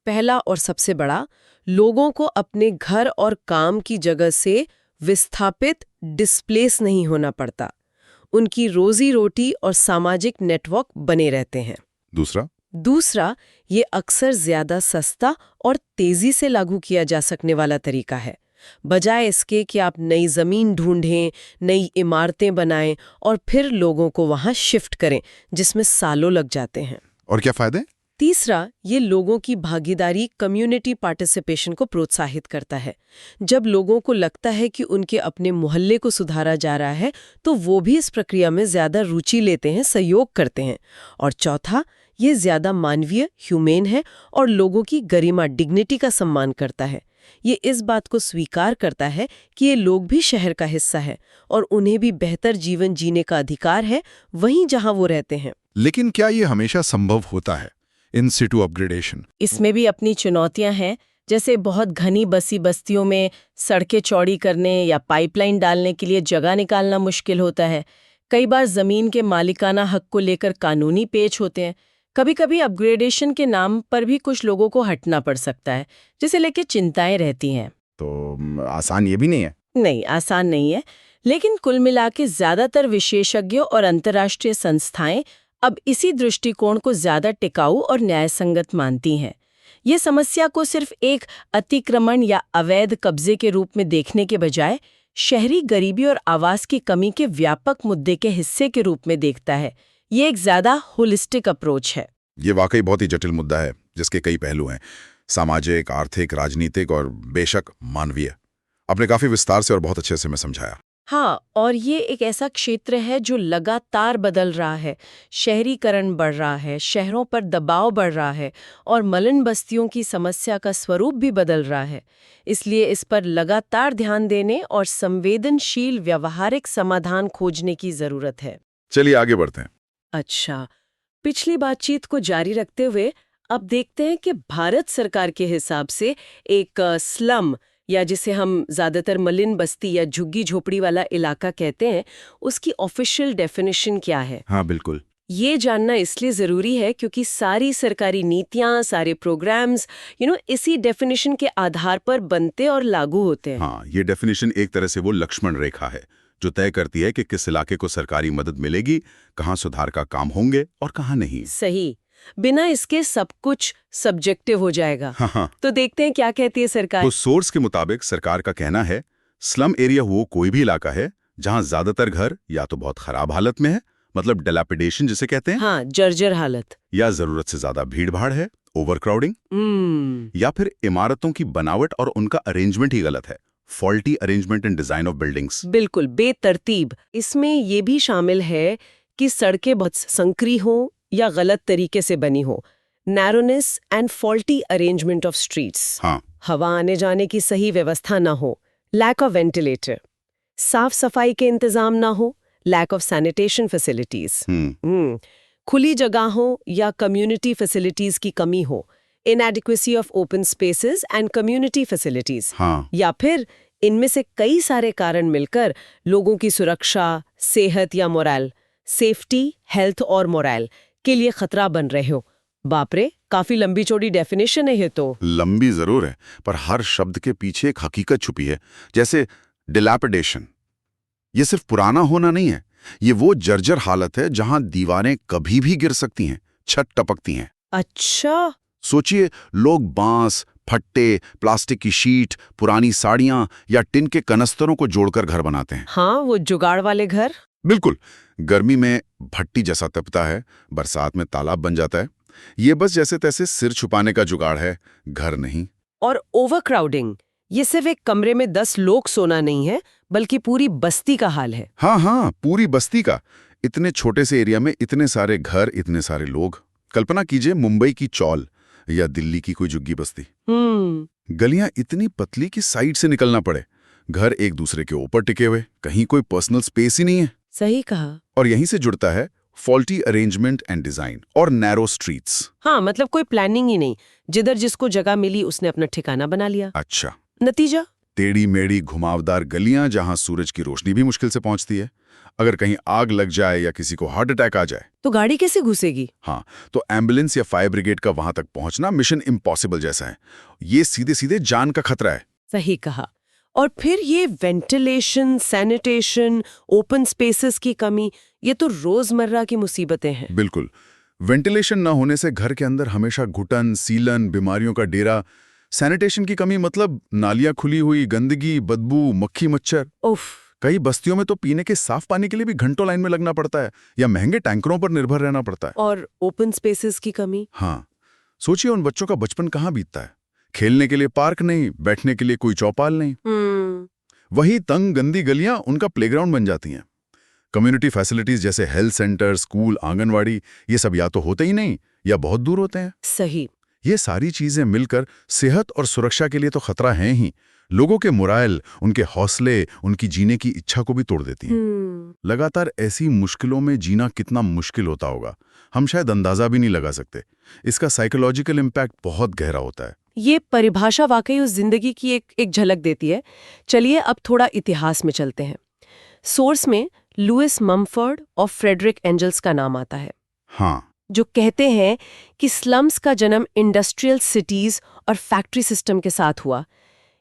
पहला और सबसे बड़ा, लोगों को अपने घर और काम की जगह से विस्थापित, डिस्प्लेस नहीं होना पड़ता। उनकी रोजी रोटी और सामाजिक नेटवर्क बने रहते हैं। दूसरा, ये अक्सर ज्यादा सस्ता और तेजी से लागू किया जा सकने वाला तरीका है। बजाय इसके कि आप नई जमीन ढूंढें, नई इमारतें बनाएं और फिर लोगों को वहां शिफ्ट करें, जिसमें सालों लग जाते हैं। और क्या फायदे? तीसरा, ये लोगों की भागीदारी, कम्युनिटी पार्टिसिपेशन को प्रोत्साहित करता है। जब लोगों को लगता है कि उनके अपने मोहल्ले को सुधारा जा रहा है, तो वो भी इस प्रक्रिया में ज्यादा रुचि लेते हैं, सहयोग करते हैं। और चौथा, ये ज्यादा मानवीय, ह्यूमेन है और लोगों की गरिमा, डिग्निटी का सम्मान करता है। ये इस बात को स्वीकार करता है कि ये लोग भी शहर का हिस्सा है और उन्हें भी बेहतर जीवन जीने का अधिकार है वहीं जहां वो रहते हैं। लेकिन क्या ये हमेशा संभव होता है, इन सिटू अपग्रेडेशन? इसमें भी अपनी चुनौतियां हैं। जैसे बहुत घनी बसी बस्तियों में सड़कें चौड़ी करने या पाइपलाइन डालने के लिए जगह निकालना मुश्किल होता है। कई बार जमीन के मालिकाना हक को लेकर कानूनी पेच होते हैं। कभी कभी अपग्रेडेशन के नाम पर भी कुछ लोगों को हटना पड़ सकता है, जिसे लेकर चिंताएं रहती हैं। तो आसान ये भी नहीं है। नहीं, आसान नहीं है, लेकिन कुल मिला के ज्यादातर विशेषज्ञों और अंतर्राष्ट्रीय संस्थाएं अब इसी दृष्टिकोण को ज्यादा टिकाऊ और न्यायसंगत मानती हैं। ये समस्या को सिर्फ एक अतिक्रमण या अवैध कब्जे के रूप में देखने के बजाय शहरी गरीबी और आवास की कमी के व्यापक मुद्दे के हिस्से के रूप में देखता है। ये एक ज्यादा होलिस्टिक अप्रोच है। ये वाकई बहुत ही जटिल मुद्दा है जिसके कई पहलू हैं, सामाजिक, आर्थिक, राजनीतिक और बेशक मानवीय। आपने काफी विस्तार से और बहुत अच्छे से मैं समझाया। हाँ, और ये एक ऐसा क्षेत्र है जो लगातार बदल रहा है। शहरीकरण बढ़ रहा है, शहरों पर दबाव बढ़ रहा है और मलिन बस्तियों की समस्या का स्वरूप भी बदल रहा है। इसलिए इस पर लगातार ध्यान देने और संवेदनशील व्यावहारिक समाधान खोजने की जरूरत है। चलिए आगे बढ़ते हैं। अच्छा, पिछली बातचीत को जारी रखते हुए अब देखते हैं कि भारत सरकार के हिसाब से एक स्लम, या जिसे हम ज्यादातर मलिन बस्ती या झुग्गी झोपड़ी वाला इलाका कहते हैं, उसकी ऑफिशियल डेफिनेशन क्या है। हाँ बिल्कुल। ये जानना इसलिए जरूरी है क्योंकि सारी सरकारी नीतियां, सारे प्रोग्राम्स इसी डेफिनेशन के आधार पर बनते और लागू होते हैं। हाँ, ये डेफिनेशन एक तरह से वो लक्ष्मण रेखा है जो तय करती है कि किस इलाके को सरकारी मदद मिलेगी, कहाँ सुधार का काम होंगे और कहाँ नहीं। सही। बिना इसके सब कुछ सब्जेक्टिव हो जाएगा। हाँ। तो देखते हैं क्या कहती है सरकार। तो सोर्स के मुताबिक सरकार का कहना है, स्लम एरिया वो कोई भी इलाका है जहां ज्यादातर घर या तो बहुत खराब हालत में है, मतलब डिलैपिडेशन जिसे कहते हैं, हाँ, जर्जर हालत, या जरूरत से ज्यादा भीड़-भाड़ है, ओवरक्राउडिंग, या फिर इमारतों की बनावट और उनका अरेंजमेंट ही गलत है, faulty arrangement and design of buildings. बिल्कुल बेतरतीब। इसमें ये भी शामिल है कि सड़कें बहुत संकरी हो या गलत तरीके से बनी हो, narrowness and faulty arrangement of streets, हाँ, हवा आने जाने की सही व्यवस्था ना हो, लैक ऑफ वेंटिलेटर, साफ सफाई के इंतजाम ना हो, लैक ऑफ सैनिटेशन फैसिलिटीज, खुली जगहों या कम्युनिटी फैसिलिटीज की कमी हो, inadequacy of open spaces and community facilities, हाँ, या फिर इनमें से कई सारे कारण मिलकर लोगों की सुरक्षा, सेहत या मोरल, सेफ्टी, हेल्थ और मोरल के लिए खतरा बन रहे हो। बाप रे, काफी लंबी चौड़ी डेफिनेशन है ये तो। लंबी जरूर है, पर हर शब्द के पीछे एक हकीकत छुपी है। जैसे डिलैपिडेशन, ये सिर्फ पुराना होना नहीं है, ये वो जर्जर हालत है जहां दीवारें कभी भी गिर सकती हैं, छत टपकती हैं। अच्छा। सोचिए, लोग बांस, फट्टे, प्लास्टिक की शीट, पुरानी साड़ियां या टिन के कनस्तरों को जोड़कर घर बनाते हैं। हाँ, वो जुगाड़ वाले घर। बिल्कुल, गर्मी में भट्टी जैसा तपता है, बरसात में तालाब बन जाता है। ये बस जैसे तैसे सिर छुपाने का जुगाड़ है, घर नहीं। और ओवरक्राउडिंग, ये सिर्फ एक कमरे में 10 लोग सोना नहीं है, बल्कि पूरी बस्ती का हाल है। हाँ, पूरी बस्ती का। इतने छोटे से एरिया में इतने सारे घर, इतने सारे लोग। कल्पना कीजिए मुंबई की चौल या दिल्ली की कोई झुग्गी बस्ती। गलियां इतनी पतली कि साइड से निकलना पड़े, घर एक दूसरे के ऊपर टिके हुए, कहीं कोई पर्सनल स्पेस ही नहीं है। सही कहा। और यहीं से जुड़ता है फॉल्टी अरेंजमेंट एंड डिजाइन और नैरो स्ट्रीट्स। हाँ, मतलब कोई प्लानिंग ही नहीं, जिधर जिसको जगह मिली उसने अपना ठिकाना बना लिया। अच्छा, नतीजा? टेढ़ी मेढ़ी घुमावदार गलियां जहां सूरज की रोशनी भी मुश्किल से पहुंचती है। अगर कहीं आग लग जाए या किसी को हार्ट अटैक आ जाए तो गाड़ी कैसे घुसेगी? हाँ, तो एम्बुलेंस या फायर ब्रिगेड का वहां तक पहुंचना मिशन इम्पॉसिबल जैसा है। ये सीधे सीधे जान का खतरा है। सही कहा। और फिर ये वेंटिलेशन, सैनिटेशन, ओपन स्पेसेस की कमी, ये तो रोजमर्रा की मुसीबतें हैं। बिल्कुल, वेंटिलेशन न होने से घर के अंदर हमेशा घुटन, सीलन, बीमारियों का डेरा। सैनिटेशन की कमी मतलब नालियां खुली हुई, गंदगी, बदबू, मक्खी मच्छर। उफ। कई बस्तियों में तो पीने के साफ पानी के लिए भी घंटों लाइन में लगना पड़ता है या महंगे टैंकरों पर निर्भर रहना पड़ता है। और ओपन स्पेसेस की कमी? हाँ, सोचिए उन बच्चों का बचपन कहाँ बीतता है। खेलने के लिए पार्क नहीं, बैठने के लिए कोई चौपाल नहीं। वही तंग गंदी गलियां उनका प्लेग्राउंड बन जाती हैं। कम्युनिटी फैसिलिटीज जैसे हेल्थ सेंटर, स्कूल, आंगनवाड़ी, ये सब या तो होते ही नहीं या बहुत दूर होते हैं। सही। ये सारी चीजें मिलकर सेहत और सुरक्षा के लिए तो खतरा हैं ही, लोगों के मोराल, उनके हौसले, उनकी जीने की इच्छा को भी तोड़ देती हैं। लगातार ऐसी मुश्किलों में जीना कितना मुश्किल होता होगा, हम शायद अंदाजा भी नहीं लगा सकते। इसका साइकोलॉजिकल इम्पैक्ट बहुत गहरा होता है। ये परिभाषा वाकई उस जिंदगी की एक झलक देती है। चलिए अब थोड़ा इतिहास में चलते हैं। सोर्स में लुइस मम्फोर्ड और फ्रेडरिक एंजल्स का नाम आता है, हाँ, जो कहते हैं कि स्लम्स का जन्म इंडस्ट्रियल सिटीज और फैक्ट्री सिस्टम के साथ हुआ।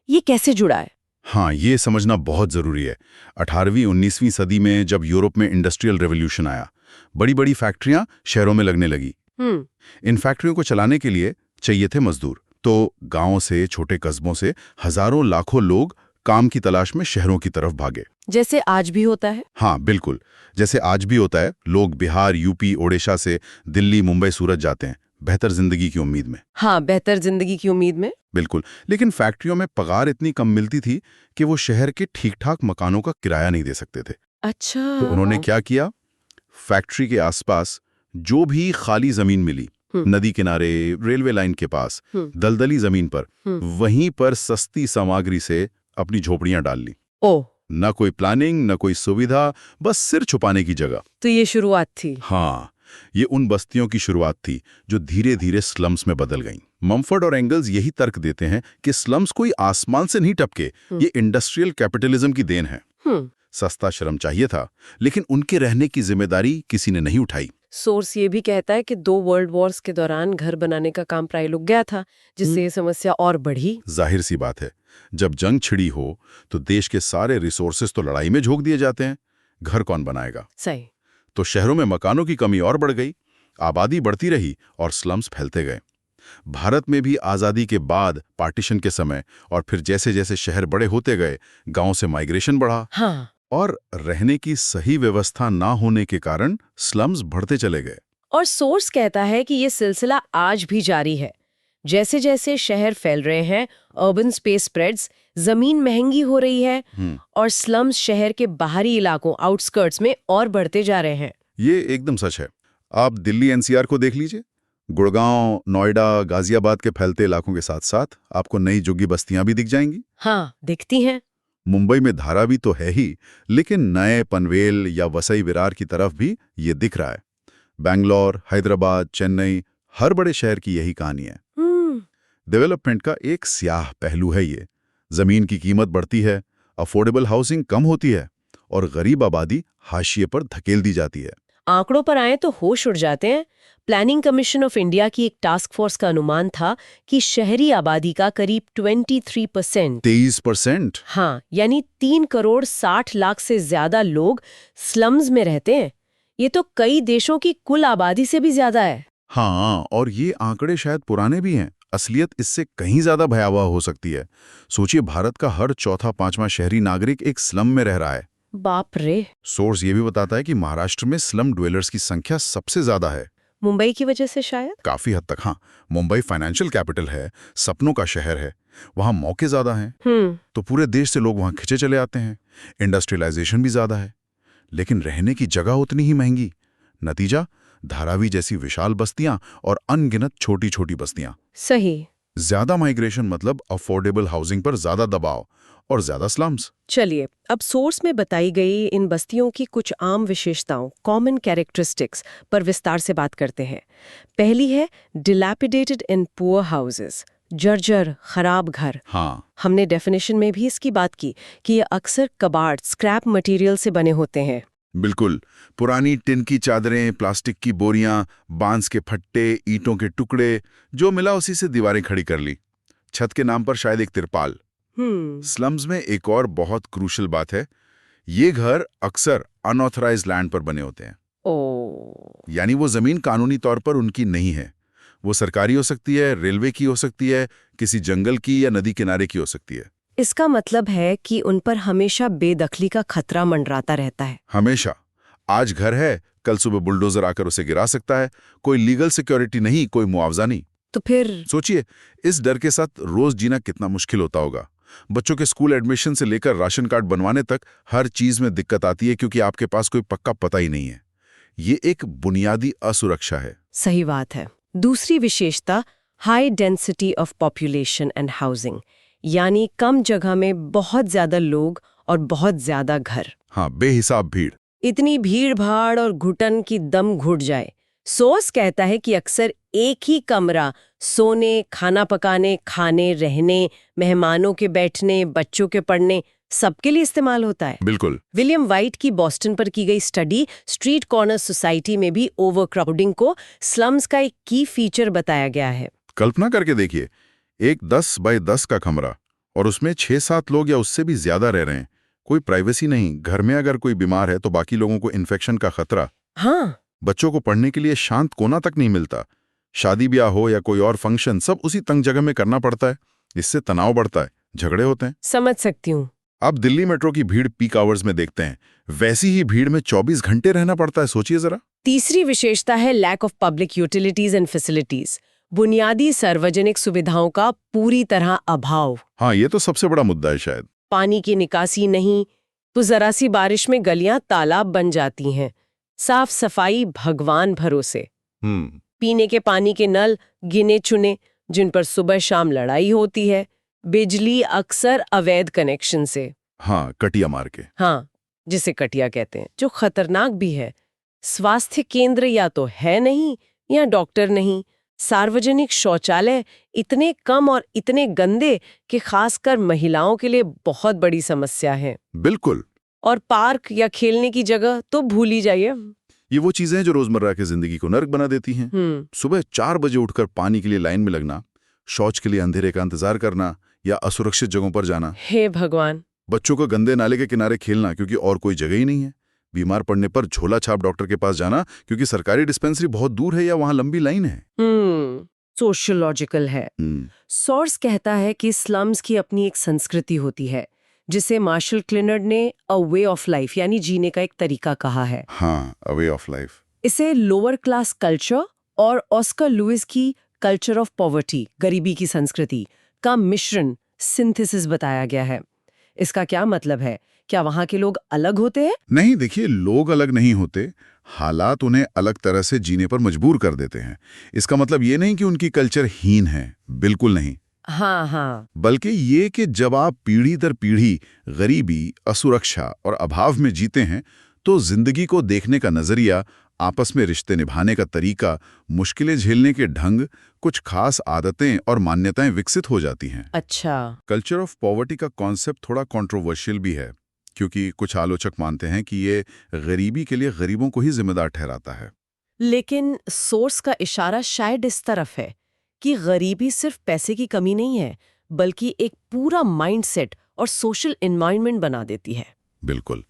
ये कैसे जुड़ा है? हाँ, ये समझना बहुत जरूरी है। 18वीं-19वीं सदी में जब यूरोप में इंडस्ट्रियल रेवोल्यूशन आया, बड़ी बड़ी फैक्ट्रियां शहरों में लगने लगी। इन फैक्ट्रियों को चलाने के लिए चाहिए थे मजदूर, तो गांवों से, छोटे कस्बों से हजारों लाखों लोग काम की तलाश में शहरों की तरफ भागे। जैसे आज भी होता है। हाँ बिल्कुल, जैसे आज भी होता है। लोग बिहार, यूपी, ओडिशा से दिल्ली, मुंबई, सूरत जाते हैं बेहतर जिंदगी की उम्मीद में। हाँ, बेहतर जिंदगी की उम्मीद में। बिल्कुल, लेकिन फैक्ट्रियों में पगार इतनी कम मिलती थी कि वो शहर के ठीक-ठाक मकानों का किराया नहीं दे सकते थे। अच्छा। तो उन्होंने क्या किया, फैक्ट्री के आसपास जो भी खाली जमीन मिली, नदी किनारे, रेलवे लाइन के पास, दलदली जमीन पर, वहीं पर सस्ती सामग्री से अपनी झोपड़ियां डाल ली। ओह, न कोई प्लानिंग, न कोई सुविधा, बस सिर छुपाने की जगह। तो ये शुरुआत थी। हाँ, ये उन बस्तियों की शुरुआत थी जो धीरे धीरे स्लम्स में बदल गईं। मम्फोर्ड और एंगल्स यही तर्क देते हैं कि स्लम्स कोई आसमान से नहीं टपके, ये इंडस्ट्रियल कैपिटलिज्म की देन है। सस्ता श्रम चाहिए था, लेकिन उनके रहने की जिम्मेदारी किसी ने नहीं उठाई। सोर्स ये भी कहता है कि 2 वर्ल्ड वॉर्स के दौरान घर बनाने का काम प्राय रुक गया था, जिससे ये समस्या और बढ़ी। जाहिर सी बात है, जब जंग छिड़ी हो तो देश के सारे रिसोर्सेज तो लड़ाई में झोंक दिए जाते हैं। घर कौन बनाएगा? सही। तो शहरों में मकानों की कमी और बढ़ गई, आबादी बढ़ती रही और स्लम्स फैलते गए। भारत में भी आज़ादी के बाद, पार्टीशन के समय और फिर जैसे जैसे शहर बड़े होते गए, गांव से माइग्रेशन बढ़ा। हाँ। और रहने की सही व्यवस्था ना होने के कारण स्लम्स बढ़ते चले गए। और सोर्स कहता है कि ये सिलसिला आज भी जारी है। जैसे जैसे शहर फैल रहे हैं, अर्बन स्पेस स्प्रेड्स, जमीन महंगी हो रही है और स्लम्स शहर के बाहरी इलाकों, आउटस्कर्ट्स में और बढ़ते जा रहे हैं। ये एकदम सच है। आप दिल्ली एनसीआर को देख लीजिए। गुड़गांव, नोएडा, गाजियाबाद के फैलते इलाकों के साथ साथ आपको नई झुग्गी बस्तियां भी दिख जाएंगी। हाँ, दिखती हैं। मुंबई में धारावी तो है ही, लेकिन नए पनवेल या वसई विरार की तरफ भी ये दिख रहा है। बैंगलोर, हैदराबाद, चेन्नई, हर बड़े शहर की यही कहानी है। डेवलपमेंट का एक स्याह पहलू है ये। जमीन की कीमत बढ़ती है, अफोर्डेबल हाउसिंग कम होती है और गरीब आबादी हाशिए पर धकेल दी जाती है। आंकड़ों पर आए तो होश उड़ जाते हैं। प्लानिंग कमीशन ऑफ इंडिया की एक टास्क फोर्स का अनुमान था कि शहरी आबादी का करीब 23%, 23%? हाँ, यानी 3,60,00,000 से ज्यादा लोग स्लम्स में रहते हैं। ये तो कई देशों की कुल आबादी से भी ज्यादा है। हाँ, और ये आंकड़े शायद पुराने भी हैं। असलियत इससे कहीं ज्यादा भयावह हो सकती है। सोचिए, भारत का हर चौथा पांचवा शहरी नागरिक एक स्लम में रह रहा है। बाप रे। सोर्स ये भी बताता है कि महाराष्ट्र में स्लम ड्वेलर्स की संख्या सबसे ज्यादा है। मुंबई की वजह से शायद? काफी हद तक हाँ। मुंबई फाइनेंशियल कैपिटल है, सपनों का शहर है, वहां मौके ज्यादा हैं, तो पूरे देश से लोग वहां खिंचे चले आते हैं। इंडस्ट्रियलाइजेशन भी ज्यादा है, लेकिन रहने की जगह उतनी ही महंगी। नतीजा, धारावी जैसी विशाल बस्तियां और अनगिनत छोटी छोटी बस्तियां। सही। ज्यादा माइग्रेशन मतलब अफोर्डेबल हाउसिंग पर ज्यादा दबाव और ज्यादा स्लम्स। चलिए, अब सोर्स में बताई गई इन बस्तियों की कुछ आम विशेषताओं, कॉमन कैरेक्टरिस्टिक्स पर विस्तार से बात करते हैं। पहली है डिलैपिडेटेड एंड पुअर हाउसेस, जर्जर, खराब घर। हाँ, हमने डेफिनेशन में भी इसकी बात की कि ये अक्सर कबाड़, स्क्रैप मटेरियल से बने होते हैं। बिल्कुल। पुरानी टिन की चादरें, प्लास्टिक की बोरियां, बांस के फट्टे, ईंटों के टुकड़े, जो मिला उसी से दीवारें खड़ी कर ली। छत के नाम पर शायद एक तिरपाल। स्लम्स में एक और बहुत क्रूशल बात है, ये घर अक्सर अनऑथराइज्ड लैंड पर बने होते हैं। यानी वो जमीन कानूनी तौर पर उनकी नहीं है। वो सरकारी हो सकती है, रेलवे की हो सकती है, किसी जंगल की या नदी किनारे की हो सकती है। इसका मतलब है कि उन पर हमेशा बेदखली का खतरा मंडराता रहता है। हमेशा। आज घर है, कल सुबह बुलडोजर आकर उसे गिरा सकता है। कोई लीगल सिक्योरिटी नहीं, कोई मुआवजा नहीं। तो फिर सोचिए, इस डर के साथ रोज जीना कितना मुश्किल होता होगा। बच्चों के स्कूल एडमिशन से लेकर राशन कार्ड बनवाने तक हर चीज में दिक्कत आती है, क्योंकि आपके पास कोई पक्का पता ही नहीं है। ये एक बुनियादी असुरक्षा है। सही बात है। दूसरी विशेषता high density of population and housing, यानी कम जगह में बहुत ज्यादा लोग और बहुत ज्यादा घर। हाँ, बेहिसाब भीड़। इतनी भीड़ भाड़ और घुटन की दम घुट जाए। सोर्स कहता है कि अक्सर एक ही कमरा सोने, खाना पकाने, खाने, रहने, मेहमानों के बैठने, बच्चों के पढ़ने, सबके लिए इस्तेमाल होता है। बिल्कुल। विलियम वाइट की बॉस्टन पर की गई स्टडी स्ट्रीट कॉर्नर सोसाइटी में भी ओवरक्राउडिंग को स्लम्स का एक की फीचर बताया गया है। कल्पना करके देखिए, एक 10 बाय 10 का कमरा और उसमें 6-7 लोग या उससे भी ज्यादा रह रहे हैं। कोई प्राइवेसी नहीं, घर में अगर कोई बीमार है तो बाकी लोगों को इन्फेक्शन का खतरा। हाँ, बच्चों को पढ़ने के लिए शांत कोना तक नहीं मिलता। शादी ब्याह हो या कोई और फंक्शन, सब उसी तंग जगह में करना पड़ता है। इससे तनाव बढ़ता है, झगड़े होते हैं। समझ सकती हूँ। आप दिल्ली मेट्रो की भीड़ पीक आवर्स में देखते हैं, वैसी ही भीड़ में 24 घंटे रहना पड़ता है, सोचिए जरा। तीसरी विशेषता है lack of public utilities and facilities, बुनियादी सार्वजनिक सुविधाओं का पूरी तरह अभाव। हाँ, ये तो सबसे बड़ा मुद्दा है शायद। पानी की निकासी नहीं तो जरा सी बारिश में गलियां तालाब बन जाती हैं। साफ सफाई भगवान भरोसे। पीने के पानी के नल गिने चुने, जिन पर सुबह शाम लड़ाई होती है। बिजली अक्सर अवैध कनेक्शन से, हाँ, कटिया मार के। हाँ, जिसे कटिया कहते हैं, जो खतरनाक भी है। स्वास्थ्य केंद्र या तो है नहीं या डॉक्टर नहीं। सार्वजनिक शौचालय इतने कम और इतने गंदे कि खासकर महिलाओं के लिए बहुत बड़ी समस्या है। बिल्कुल। और पार्क या खेलने की जगह तो भूल ही जाइए। ये वो चीजें हैं जो रोजमर्रा की जिंदगी को नर्क बना देती हैं। सुबह 4 बजे उठकर पानी के लिए लाइन में लगना, शौच के लिए अंधेरे का इंतजार करना या असुरक्षित जगहों पर जाना। हे भगवान। बच्चों को गंदे नाले के किनारे खेलना क्योंकि और कोई जगह ही नहीं है। बीमार पड़ने पर झोला छाप डॉक्टर के पास जाना क्योंकि सरकारी डिस्पेंसरी बहुत दूर है या वहां लंबी लाइन है। सोशियोलॉजिकल है। सोर्स कहता है कि स्लम्स की अपनी एक संस्कृति होती है, जिसे मार्शल क्लिनर्ड ने अ वे ऑफ लाइफ यानी जीने का एक तरीका कहा है। हाँ, अ वे ऑफ लाइफ। इसे लोअर क्लास कल्चर और ऑस्कर लुइस की कल्चर ऑफ पॉवर्टी, गरीबी की संस्कृति का मिश्रण, सिंथेसिस बताया गया है। इसका क्या मतलब है? क्या वहां के लोग अलग होते हैं? नहीं, देखिए, लोग अलग नहीं होते, हालात उन्हें अलग तरह से जीने पर मजबूर कर देते हैं। इसका मतलब ये नहीं कि उनकी कल्चर हीन है, बिल्कुल नहीं। हाँ, बल्कि ये कि जब आप पीढ़ी दर पीढ़ी गरीबी, असुरक्षा और अभाव में जीते हैं तो जिंदगी को देखने का नजरिया, आपस में रिश्ते निभाने का तरीका, मुश्किलें झेलने के ढंग, कुछ खास आदतें और मान्यताएं विकसित हो जाती हैं। अच्छा। कल्चर ऑफ पॉवर्टी का कॉन्सेप्ट थोड़ा कंट्रोवर्शियल भी है, क्योंकि कुछ आलोचक मानते हैं कि ये गरीबी के लिए गरीबों को ही जिम्मेदार ठहराता है। लेकिन सोर्स का इशारा शायद इस तरफ है कि गरीबी सिर्फ पैसे की कमी नहीं है, बल्कि एक पूरा माइंडसेट और सोशल एनवायरनमेंट बना देती है। बिल्कुल।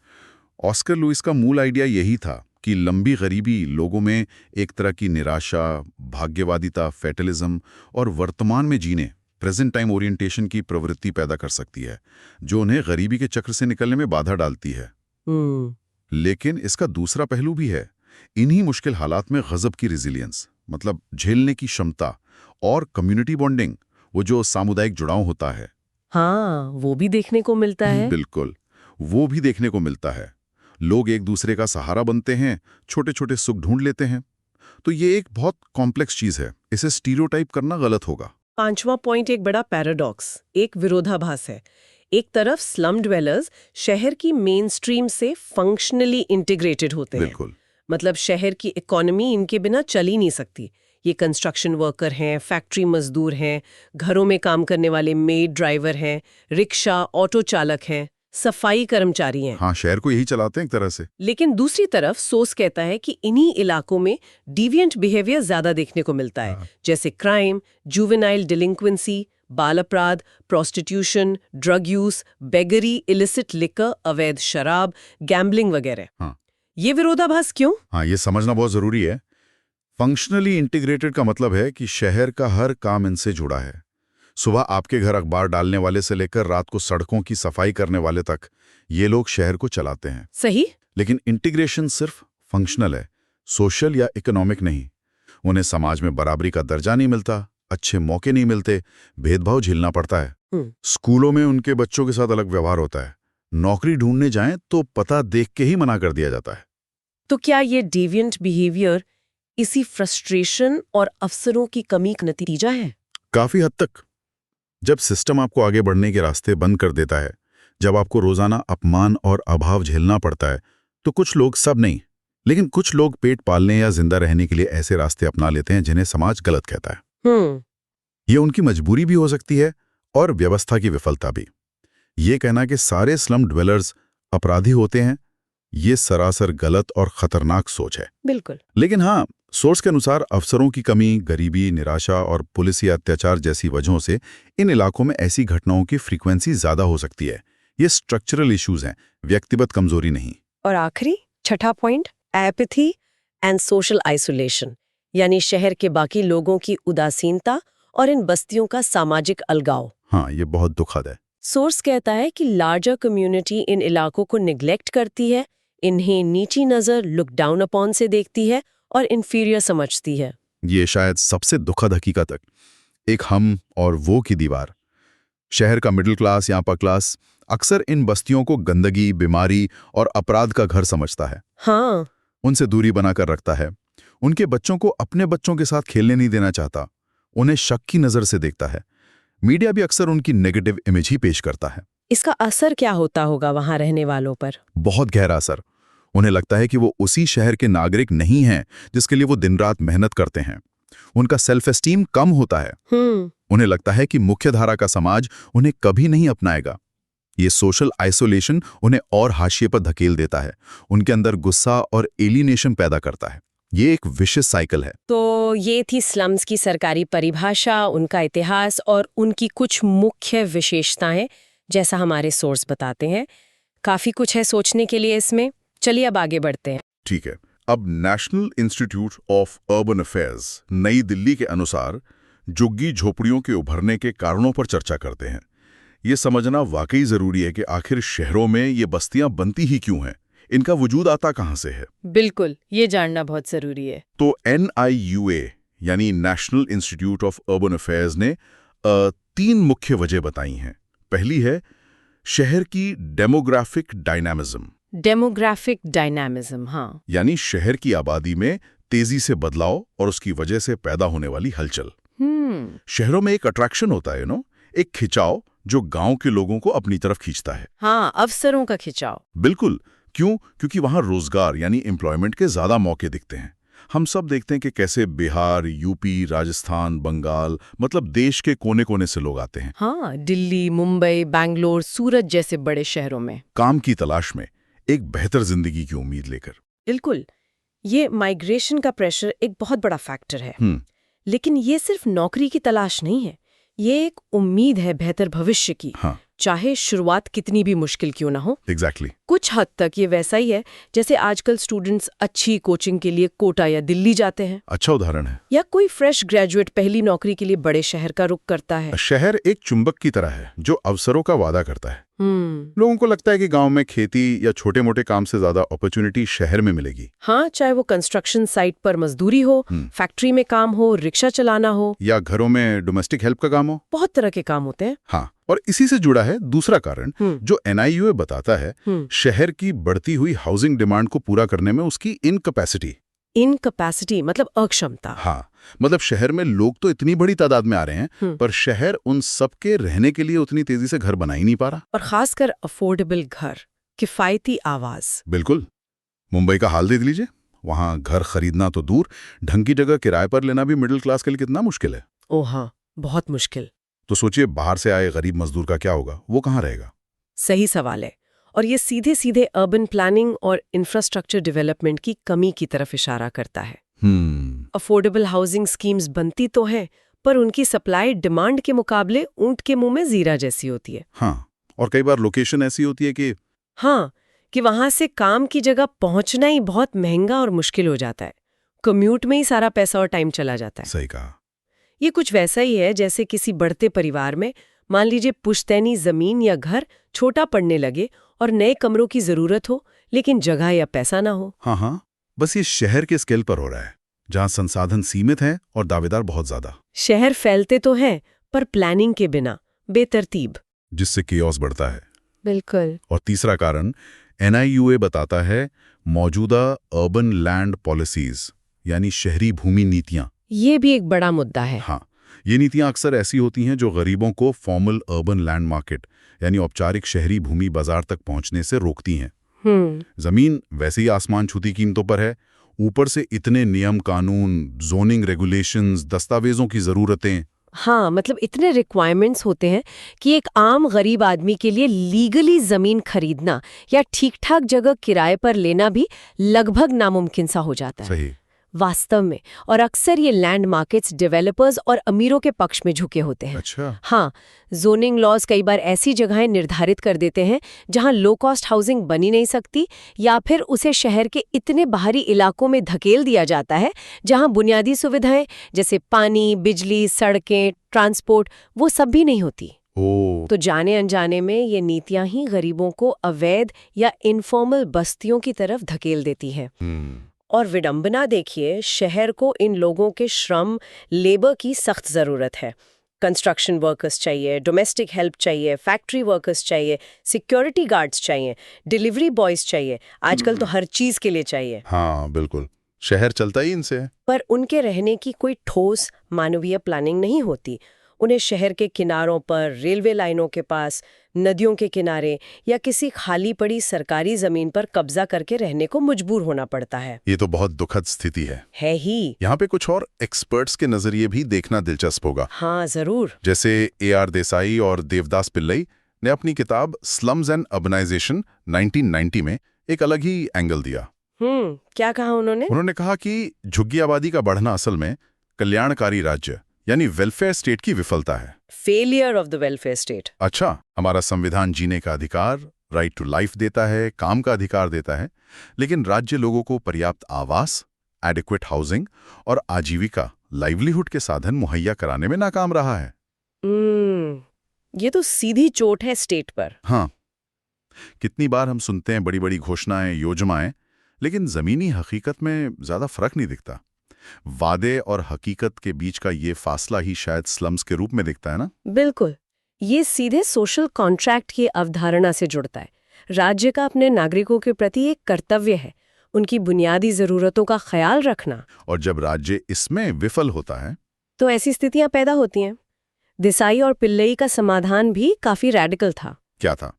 ऑस्कर लुइस का मूल आइडिया यही था कि लंबी गरीबी लोगों में एक तरह की निराशा, भाग्यवादिता, फेटलिज्म और वर्तमान में जीने, प्रेजेंट टाइम ओरिएंटेशन की प्रवृत्ति पैदा कर सकती है, जो उन्हें गरीबी के चक्र से निकलने में बाधा डालती है। लेकिन इसका दूसरा पहलू भी है। इन्हीं मुश्किल हालात में गजब की रेजिलियंस, मतलब झेलने की क्षमता, और कम्युनिटी बॉन्डिंग, वो जो सामुदायिक जुड़ाव होता है, हाँ, वो भी देखने को मिलता है। बिल्कुल, वो भी देखने को मिलता है। लोग एक दूसरे का सहारा बनते हैं, छोटे छोटे सुख ढूंढ लेते हैं। तो ये एक बहुत कॉम्प्लेक्स चीज है, इसे स्टीरियोटाइप करना गलत होगा। 5वां पॉइंट एक बड़ा पैराडॉक्स, एक विरोधाभास है। एक तरफ स्लम ड्वेलर्स शहर की मेन स्ट्रीम से फंक्शनली इंटीग्रेटेड होते हैं। बिल्कुल। मतलब शहर की इकोनॉमी इनके बिना चल ही नहीं सकती। ये कंस्ट्रक्शन वर्कर हैं, फैक्ट्री मजदूर हैं, घरों में काम करने वाले मेड ड्राइवर हैं, रिक्शा, ऑटो चालक हैं, सफाई कर्मचारी हैं। हाँ, शहर को यही चलाते हैं एक तरह से। लेकिन दूसरी तरफ सोर्स कहता है कि इन्हीं इलाकों में डिविएंट बिहेवियर ज्यादा देखने को मिलता है, जैसे क्राइम, जुवेनाइल डिलिंक्वेंसी, बाल अपराध, prostitution, drug use, beggary, illicit liquor, अवैध शराब, गैम्बलिंग वगैरह। हाँ। ये विरोधाभास क्यों? हाँ, ये समझना बहुत जरूरी है। फंक्शनली इंटीग्रेटेड का मतलब है कि शहर का हर काम इनसे जुड़ा है। सुबह आपके घर अखबार डालने वाले से लेकर रात को सड़कों की सफाई करने वाले तक, ये लोग शहर को चलाते हैं। सही। लेकिन इंटीग्रेशन सिर्फ फंक्शनल है, सोशल या इकोनॉमिक नहीं। उन्हें समाज में बराबरी का दर्जा नहीं मिलता, अच्छे मौके नहीं मिलते, भेदभाव झेलना पड़ता है। स्कूलों में उनके बच्चों के साथ अलग व्यवहार होता है। नौकरी ढूंढने जाएं तो पता देख के ही मना कर दिया जाता है। तो क्या ये डिविएंट बिहेवियर इसी फ्रस्ट्रेशन और अवसरों की कमी का नतीजा है? काफी हद तक। जब सिस्टम आपको आगे बढ़ने के रास्ते बंद कर देता है, जब आपको रोजाना अपमान और अभाव झेलना पड़ता है, तो कुछ लोग, सब नहीं, लेकिन कुछ लोग पेट पालने या जिंदा रहने के लिए ऐसे रास्ते अपना लेते हैं जिन्हें समाज गलत कहता है। ये उनकी मजबूरी भी हो सकती है और व्यवस्था की विफलता भी। ये कहना कि सारे स्लम ड्वेलर्स अपराधी होते हैं, ये सरासर गलत और खतरनाक सोच है। बिल्कुल। लेकिन हाँ, सोर्स के अनुसार अफसरों की कमी, गरीबी, निराशा और पुलिस या अत्याचार जैसी वजहों से इन इलाकों में ऐसी घटनाओं की फ्रीक्वेंसी ज्यादा हो सकती है। ये स्ट्रक्चरल इश्यूज हैं, व्यक्तिगत कमजोरी नहीं। और आखिरी, छठा point, apathy and social isolation, यानी शहर के बाकी लोगों की उदासीनता और इन बस्तियों का सामाजिक अलगाव। हाँ, ये बहुत दुखद है। सोर्स कहता है कि लार्जर कम्युनिटी इन इलाकों को निग्लेक्ट करती है, इन्हें नीची नजर, लुक डाउन अपॉन से देखती है और इंफीरियर समझती है। ये शायद सबसे दुखद हकीकत है। एक हम और वो की दीवार। शहर का मिडिल क्लास या अपर क्लास अक्सर इन बस्तियों को गंदगी, बीमारी और अपराध का घर समझता है। हाँ, उनसे दूरी बनाकर रखता है। उनके बच्चों को अपने बच्चों के साथ खेलने नहीं देना चाहता। उन्हें शक की नजर से देखता है। मीडिया भी अक्सर उनकी नेगेटिव इमेज ही पेश करता है। इसका असर क्या होता होगा वहां रहने वालों पर? बहुत गहरा असर। उन्हें लगता है कि वो उसी शहर के नागरिक नहीं हैं जिसके लिए वो दिन रात मेहनत करते हैं। उनका सेल्फ एस्टीम कम होता है। उन्हें लगता है कि मुख्यधारा का समाज उन्हें कभी नहीं अपनाएगा। ये सोशल आइसोलेशन उन्हें और हाशिए पर धकेल देता है, उनके अंदर गुस्सा और एलिनेशन पैदा करता है। ये एक विशिष्ट साइकिल है। तो ये थी स्लम्स की सरकारी परिभाषा, उनका इतिहास और उनकी कुछ मुख्य विशेषताएं, जैसा हमारे सोर्स बताते हैं। काफी कुछ है सोचने के लिए इसमें। चलिए अब आगे बढ़ते हैं। ठीक है। अब national institute of urban affairs नई दिल्ली के अनुसार झुग्गी झोपड़ियों के उभरने के कारणों पर चर्चा करते हैं। ये समझना वाकई जरूरी है कि आखिर शहरों में ये बस्तियां बनती ही क्यों हैं, इनका वजूद आता कहां से है। बिल्कुल, ये जानना बहुत जरूरी है। तो NIUA यानी national institute of urban affairs ने 3 मुख्य वजह बताई हैं। पहली है शहर की डेमोग्राफिक डायनामिज्म। डेमोग्राफिक डायनामिज्म, हाँ। यानी शहर की आबादी में तेजी से बदलाव और उसकी वजह से पैदा होने वाली हलचल। शहरों में एक अट्रैक्शन होता है, एक खिंचाव जो गांव के लोगों को अपनी तरफ खींचता है। हाँ, अवसरों का खिंचाव। बिल्कुल। क्यों? क्योंकि वहां रोजगार यानी एम्प्लॉयमेंट के ज्यादा मौके दिखते हैं। हम सब देखते हैं कि कैसे बिहार, यूपी, राजस्थान, बंगाल, मतलब देश के कोने कोने से लोग आते हैं। हाँ, दिल्ली, मुंबई, बैंगलोर, सूरत जैसे बड़े शहरों में काम की तलाश में, एक बेहतर जिंदगी की उम्मीद लेकर। बिल्कुल। ये माइग्रेशन का प्रेशर एक बहुत बड़ा फैक्टर है। लेकिन ये सिर्फ नौकरी की तलाश नहीं है, ये एक उम्मीद है बेहतर भविष्य की। हाँ। चाहे शुरुआत कितनी भी मुश्किल क्यों ना हो। एग्जैक्टली। कुछ हद तक ये वैसा ही है जैसे आजकल स्टूडेंट्स अच्छी कोचिंग के लिए कोटा या दिल्ली जाते हैं। अच्छा उदाहरण है। या कोई फ्रेश ग्रेजुएट पहली नौकरी के लिए बड़े शहर का रुख करता है। शहर एक चुंबक की तरह है जो अवसरों का वादा करता है। लोगों को लगता है कि गांव में खेती या छोटे मोटे काम से ज्यादा अपॉर्चुनिटी शहर में मिलेगी। हाँ, चाहे वो कंस्ट्रक्शन साइट पर मजदूरी हो, फैक्ट्री में काम हो, रिक्शा चलाना हो, या घरों में डोमेस्टिक हेल्प का काम हो। बहुत तरह के काम होते हैं। हाँ, और इसी से जुड़ा है दूसरा कारण जो NIUA बताता है, शहर की बढ़ती हुई हाउसिंग डिमांड को पूरा करने में उसकी इनकैपेसिटी। इनकैपेसिटी मतलब अक्षमता। हाँ, मतलब शहर में लोग तो इतनी बड़ी तादाद में आ रहे हैं, पर शहर उन सबके रहने के लिए उतनी तेजी से घर बना ही नहीं पा रहा। और खासकर अफोर्डेबल घर, किफायती आवाज। बिल्कुल। मुंबई का हाल देख लीजिए। वहां घर खरीदना तो दूर, ढंग की जगह किराए पर लेना भी मिडिल क्लास के लिए कितना मुश्किल है। ओ हाँ, बहुत मुश्किल। तो सोचिए बाहर से आए गरीब मजदूर का क्या होगा, वो कहाँ रहेगा। सही सवाल है। और ये सीधे सीधे अर्बन प्लानिंग और इंफ्रास्ट्रक्चर डेवलपमेंट की कमी की तरफ इशारा करता है। अफोर्डेबल हाउसिंग स्कीम्स बनती तो हैं, पर उनकी सप्लाई डिमांड के मुकाबले ऊंट के मुंह में जीरा जैसी होती है। हाँ, और कई बार लोकेशन ऐसी होती है कि वहां से काम की जगह पहुंचना ही बहुत महंगा और मुश्किल हो जाता है। कम्यूट में ही सारा पैसा और टाइम चला जाता है। सही कहा। ये कुछ वैसा ही है जैसे किसी बढ़ते परिवार में मान लीजिए पुश्तैनी जमीन या घर छोटा पड़ने लगे और नए कमरों की जरूरत हो, लेकिन जगह या पैसा ना हो। हाँ, बस ये शहर के स्केल पर हो रहा है, जहां संसाधन सीमित हैं और दावेदार बहुत ज्यादा। शहर फैलते तो हैं, पर प्लानिंग के बिना, बेतरतीब, जिससे केओस बढ़ता है। बिल्कुल। और तीसरा कारण NIUA बताता है मौजूदा अर्बन लैंड पॉलिसीज यानी शहरी भूमि नीतियां। ये भी एक बड़ा मुद्दा है। हाँ, ये नीतियां अक्सर ऐसी होती हैं जो गरीबों को फॉर्मल अर्बन लैंड मार्केट यानी औपचारिक शहरी भूमि बाजार तक पहुंचने से रोकती हैं। जमीन वैसे ही आसमान छूती कीमतों पर है, ऊपर से इतने नियम कानून, जोनिंग रेगुलेशंस, दस्तावेजों की जरूरतें। हाँ, मतलब इतने रिक्वायरमेंट्स होते हैं कि एक आम गरीब आदमी के लिए लीगली जमीन खरीदना या ठीक-ठाक जगह किराए पर लेना भी लगभग नामुमकिन सा हो जाता है। सही। वास्तव में। और अक्सर ये लैंड मार्केट्स डेवलपर्स और अमीरों के पक्ष में झुके होते हैं। अच्छा। हाँ, जोनिंग लॉज कई बार ऐसी जगहें निर्धारित कर देते हैं जहां लो कॉस्ट हाउसिंग बनी नहीं सकती, या फिर उसे शहर के इतने बाहरी इलाकों में धकेल दिया जाता है जहां बुनियादी सुविधाएं जैसे पानी, बिजली, सड़कें, ट्रांसपोर्ट वो सब भी नहीं होती। तो जाने अनजाने में ये नीतियां ही गरीबों को अवैध या इनफॉर्मल बस्तियों की तरफ धकेल देती हैं। और विडंबना देखिए, शहर को इन लोगों के श्रम, लेबर की सख्त ज़रूरत है। कंस्ट्रक्शन वर्कर्स चाहिए, डोमेस्टिक हेल्प चाहिए, फैक्ट्री वर्कर्स चाहिए, सिक्योरिटी गार्ड्स चाहिए, डिलीवरी बॉयज चाहिए, आजकल तो हर चीज़ के लिए चाहिए। हाँ बिल्कुल, शहर चलता ही इनसे है। पर उनके रहने की कोई ठोस मानवीय प्लानिंग नहीं होती। उन्हें शहर के किनारों पर, रेलवे लाइनों के पास, नदियों के किनारे या किसी खाली पड़ी सरकारी जमीन पर कब्जा करके रहने को मजबूर होना पड़ता है। ये तो बहुत दुखद स्थिति है ही। यहाँ पे कुछ और एक्सपर्ट्स के नजरिए भी देखना दिलचस्प होगा। हाँ जरूर। जैसे A.R. देसाई और देवदास पिल्लई ने अपनी किताब स्लम्स एंड अर्बनाइजेशन 1990 में एक अलग ही एंगल दिया। क्या कहा उन्होंने? उन्होंने कहा कि झुग्गी आबादी का बढ़ना असल में कल्याणकारी राज्य यानी वेलफेयर स्टेट की विफलता है। Failure of the welfare state. अच्छा, हमारा संविधान जीने का अधिकार, राइट टू लाइफ देता है, काम का अधिकार देता है, लेकिन राज्य लोगों को पर्याप्त आवास, एडिक्वेट हाउसिंग और आजीविका, लाइवलीहुड के साधन मुहैया कराने में नाकाम रहा है। ये तो सीधी चोट है स्टेट पर। हाँ, कितनी बार हम सुनते हैं बड़ी बड़ी घोषणाएं, योजनाएं, लेकिन जमीनी हकीकत में ज्यादा फर्क नहीं दिखता। वादे और हकीकत के बीच का ये फासला ही शायद स्लम्स के रूप में दिखता है ना? बिल्कुल, ये सीधे सोशल कॉन्ट्रैक्ट की अवधारणा से जुड़ता है। राज्य का अपने नागरिकों के प्रति एक कर्तव्य है, उनकी बुनियादी जरूरतों का ख्याल रखना। और जब राज्य इसमें विफल होता है तो ऐसी स्थितियां पैदा होती हैं। देसाई और पिल्लई का समाधान भी काफी रैडिकल था। क्या था?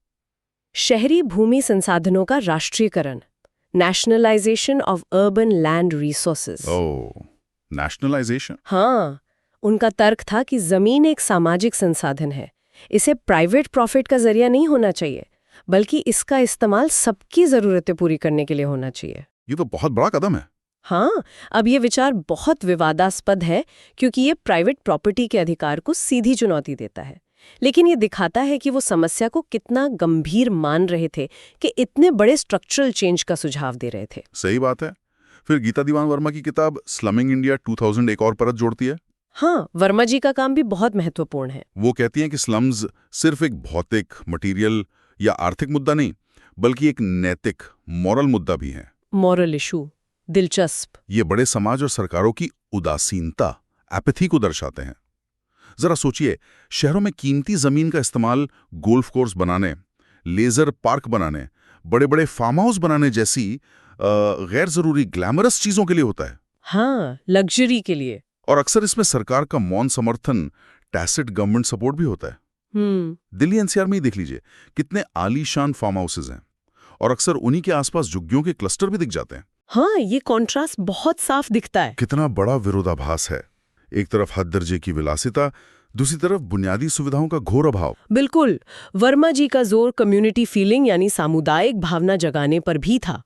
शहरी भूमि संसाधनों का राष्ट्रीयकरण, nationalisation of urban land resources. Nationalisation? हाँ, उनका तर्क था कि जमीन एक सामाजिक संसाधन है, इसे प्राइवेट प्रॉफिट का जरिया नहीं होना चाहिए, बल्कि इसका इस्तेमाल सबकी जरूरतें पूरी करने के लिए होना चाहिए। ये तो बहुत बड़ा कदम है। हाँ, अब ये विचार बहुत विवादास्पद है क्योंकि ये प्राइवेट प्रॉपर्टी के अधिकार को सीधी चुनौती देता है, लेकिन ये दिखाता है कि वो समस्या को कितना गंभीर मान रहे थे कि इतने बड़े स्ट्रक्चरल चेंज का सुझाव दे रहे थे। सही बात है। फिर गीता दीवान वर्मा की किताब स्लमिंग इंडिया 2000 एक और परत जोड़ती है। हाँ, वर्मा जी का काम भी बहुत महत्वपूर्ण है। वो कहती हैं कि स्लम्स सिर्फ एक भौतिक, मटीरियल या आर्थिक मुद्दा नहीं, बल्कि एक नैतिक, मॉरल मुद्दा भी है। मॉरल इशू, दिलचस्प। ये बड़े समाज और सरकारों की उदासीनता, एपैथी को दर्शाते हैं। जरा सोचिए, शहरों में कीमती जमीन का इस्तेमाल गोल्फ कोर्स बनाने, लेजर पार्क बनाने, बड़े बड़े फार्म हाउस बनाने जैसी गैर जरूरी ग्लैमरस चीजों के लिए होता है। हाँ, लग्जरी के लिए। और अक्सर इसमें सरकार का मौन समर्थन, टैसिट गवर्नमेंट सपोर्ट भी होता है। दिल्ली एनसीआर में ही देख लीजिए, कितने आलीशान फार्म हाउसेज हैं, और अक्सर उन्हीं के आसपास झुग्गियों के क्लस्टर भी दिख जाते हैं। हाँ, ये कॉन्ट्रास्ट बहुत साफ दिखता है। कितना बड़ा विरोधाभास है। एक तरफ हद दर्जे की विलासिता, दूसरी तरफ बुनियादी सुविधाओं का घोर अभाव। बिल्कुल, वर्मा जी का जोर कम्युनिटी फीलिंग यानी सामुदायिक भावना जगाने पर भी था।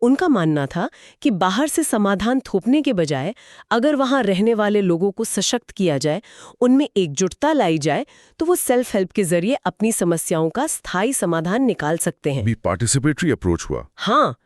उनका मानना था कि बाहर से समाधान थोपने के बजाय अगर वहां रहने वाले लोगों को सशक्त किया जाए, उनमें एकजुटता लाई जाए, तो वो सेल्फ हेल्प के जरिए अपनी समस्याओं का स्थायी समाधान निकाल सकते हैं। भी पार्टिसिपेटरी अप्रोच हुआ। हाँ,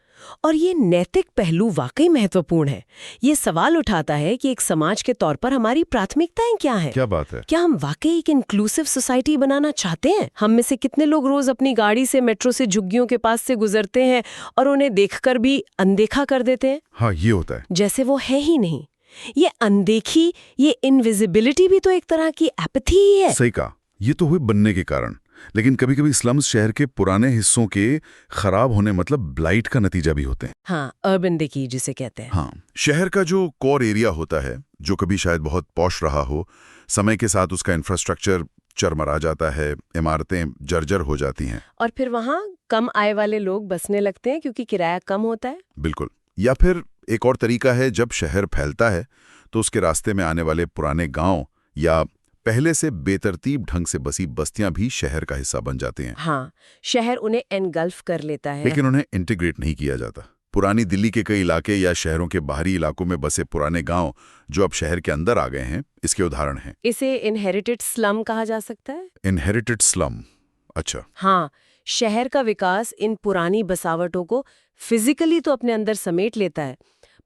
और ये नैतिक पहलू वाकई महत्वपूर्ण है। ये सवाल उठाता है कि एक समाज के तौर पर हमारी प्राथमिकताएं क्या हैं? क्या बात है? क्या हम वाकई एक इंक्लूसिव सोसाइटी बनाना चाहते हैं? हम में से कितने लोग रोज अपनी गाड़ी से मेट्रो से झुग्गियों के पास से गुजरते हैं और उन्हें देखकर भी अनदेखा कर देते हैं? हाँ, ये होता है। जैसे वो है ही नहीं। ये अनदेखी, ये इनविजिबिलिटी भी तो एक तरह की एपैथी ही है। सही कहा। ये तो हुए बनने के कारण, लेकिन कभी-कभी स्लम्स शहर के पुराने हिस्सों के खराब होने मतलब ब्लाइट का नतीजा भी होते हैं। हाँ, अर्बन डिकी जिसे कहते हैं। हाँ, शहर का जो कोर एरिया होता है, जो कभी शायद बहुत पॉश रहा हो, समय के साथ उसका इंफ्रास्ट्रक्चर चरमरा जाता है, इमारतें जर्जर हो जाती हैं। और फिर वहाँ कम आय वाले लोग बसने लगते हैं क्योंकि किराया कम होता है। बिल्कुल। या फिर एक और तरीका है, जब शहर फैलता है तो उसके रास्ते में आने वाले पुराने गांव या पहले से बेतरतीब ढंग से बसी बस्तियां भी शहर का हिस्सा बन जाती हैं। हाँ, शहर उन्हें एनगल्फ कर लेता है। लेकिन उन्हें इंटीग्रेट नहीं किया जाता। पुरानी दिल्ली के कई इलाके या शहरों के बाहरी इलाकों में बसे पुराने गांव जो अब शहर के अंदर आ गए हैं, इसके उदाहरण हैं। इसे इनहेरिटेड स्लम कहा जा सकता है। Inherited slum. अच्छा। हाँ, शहर का विकास इन पुरानी बसावटों को फिजिकली तो अपने अंदर समेट लेता है,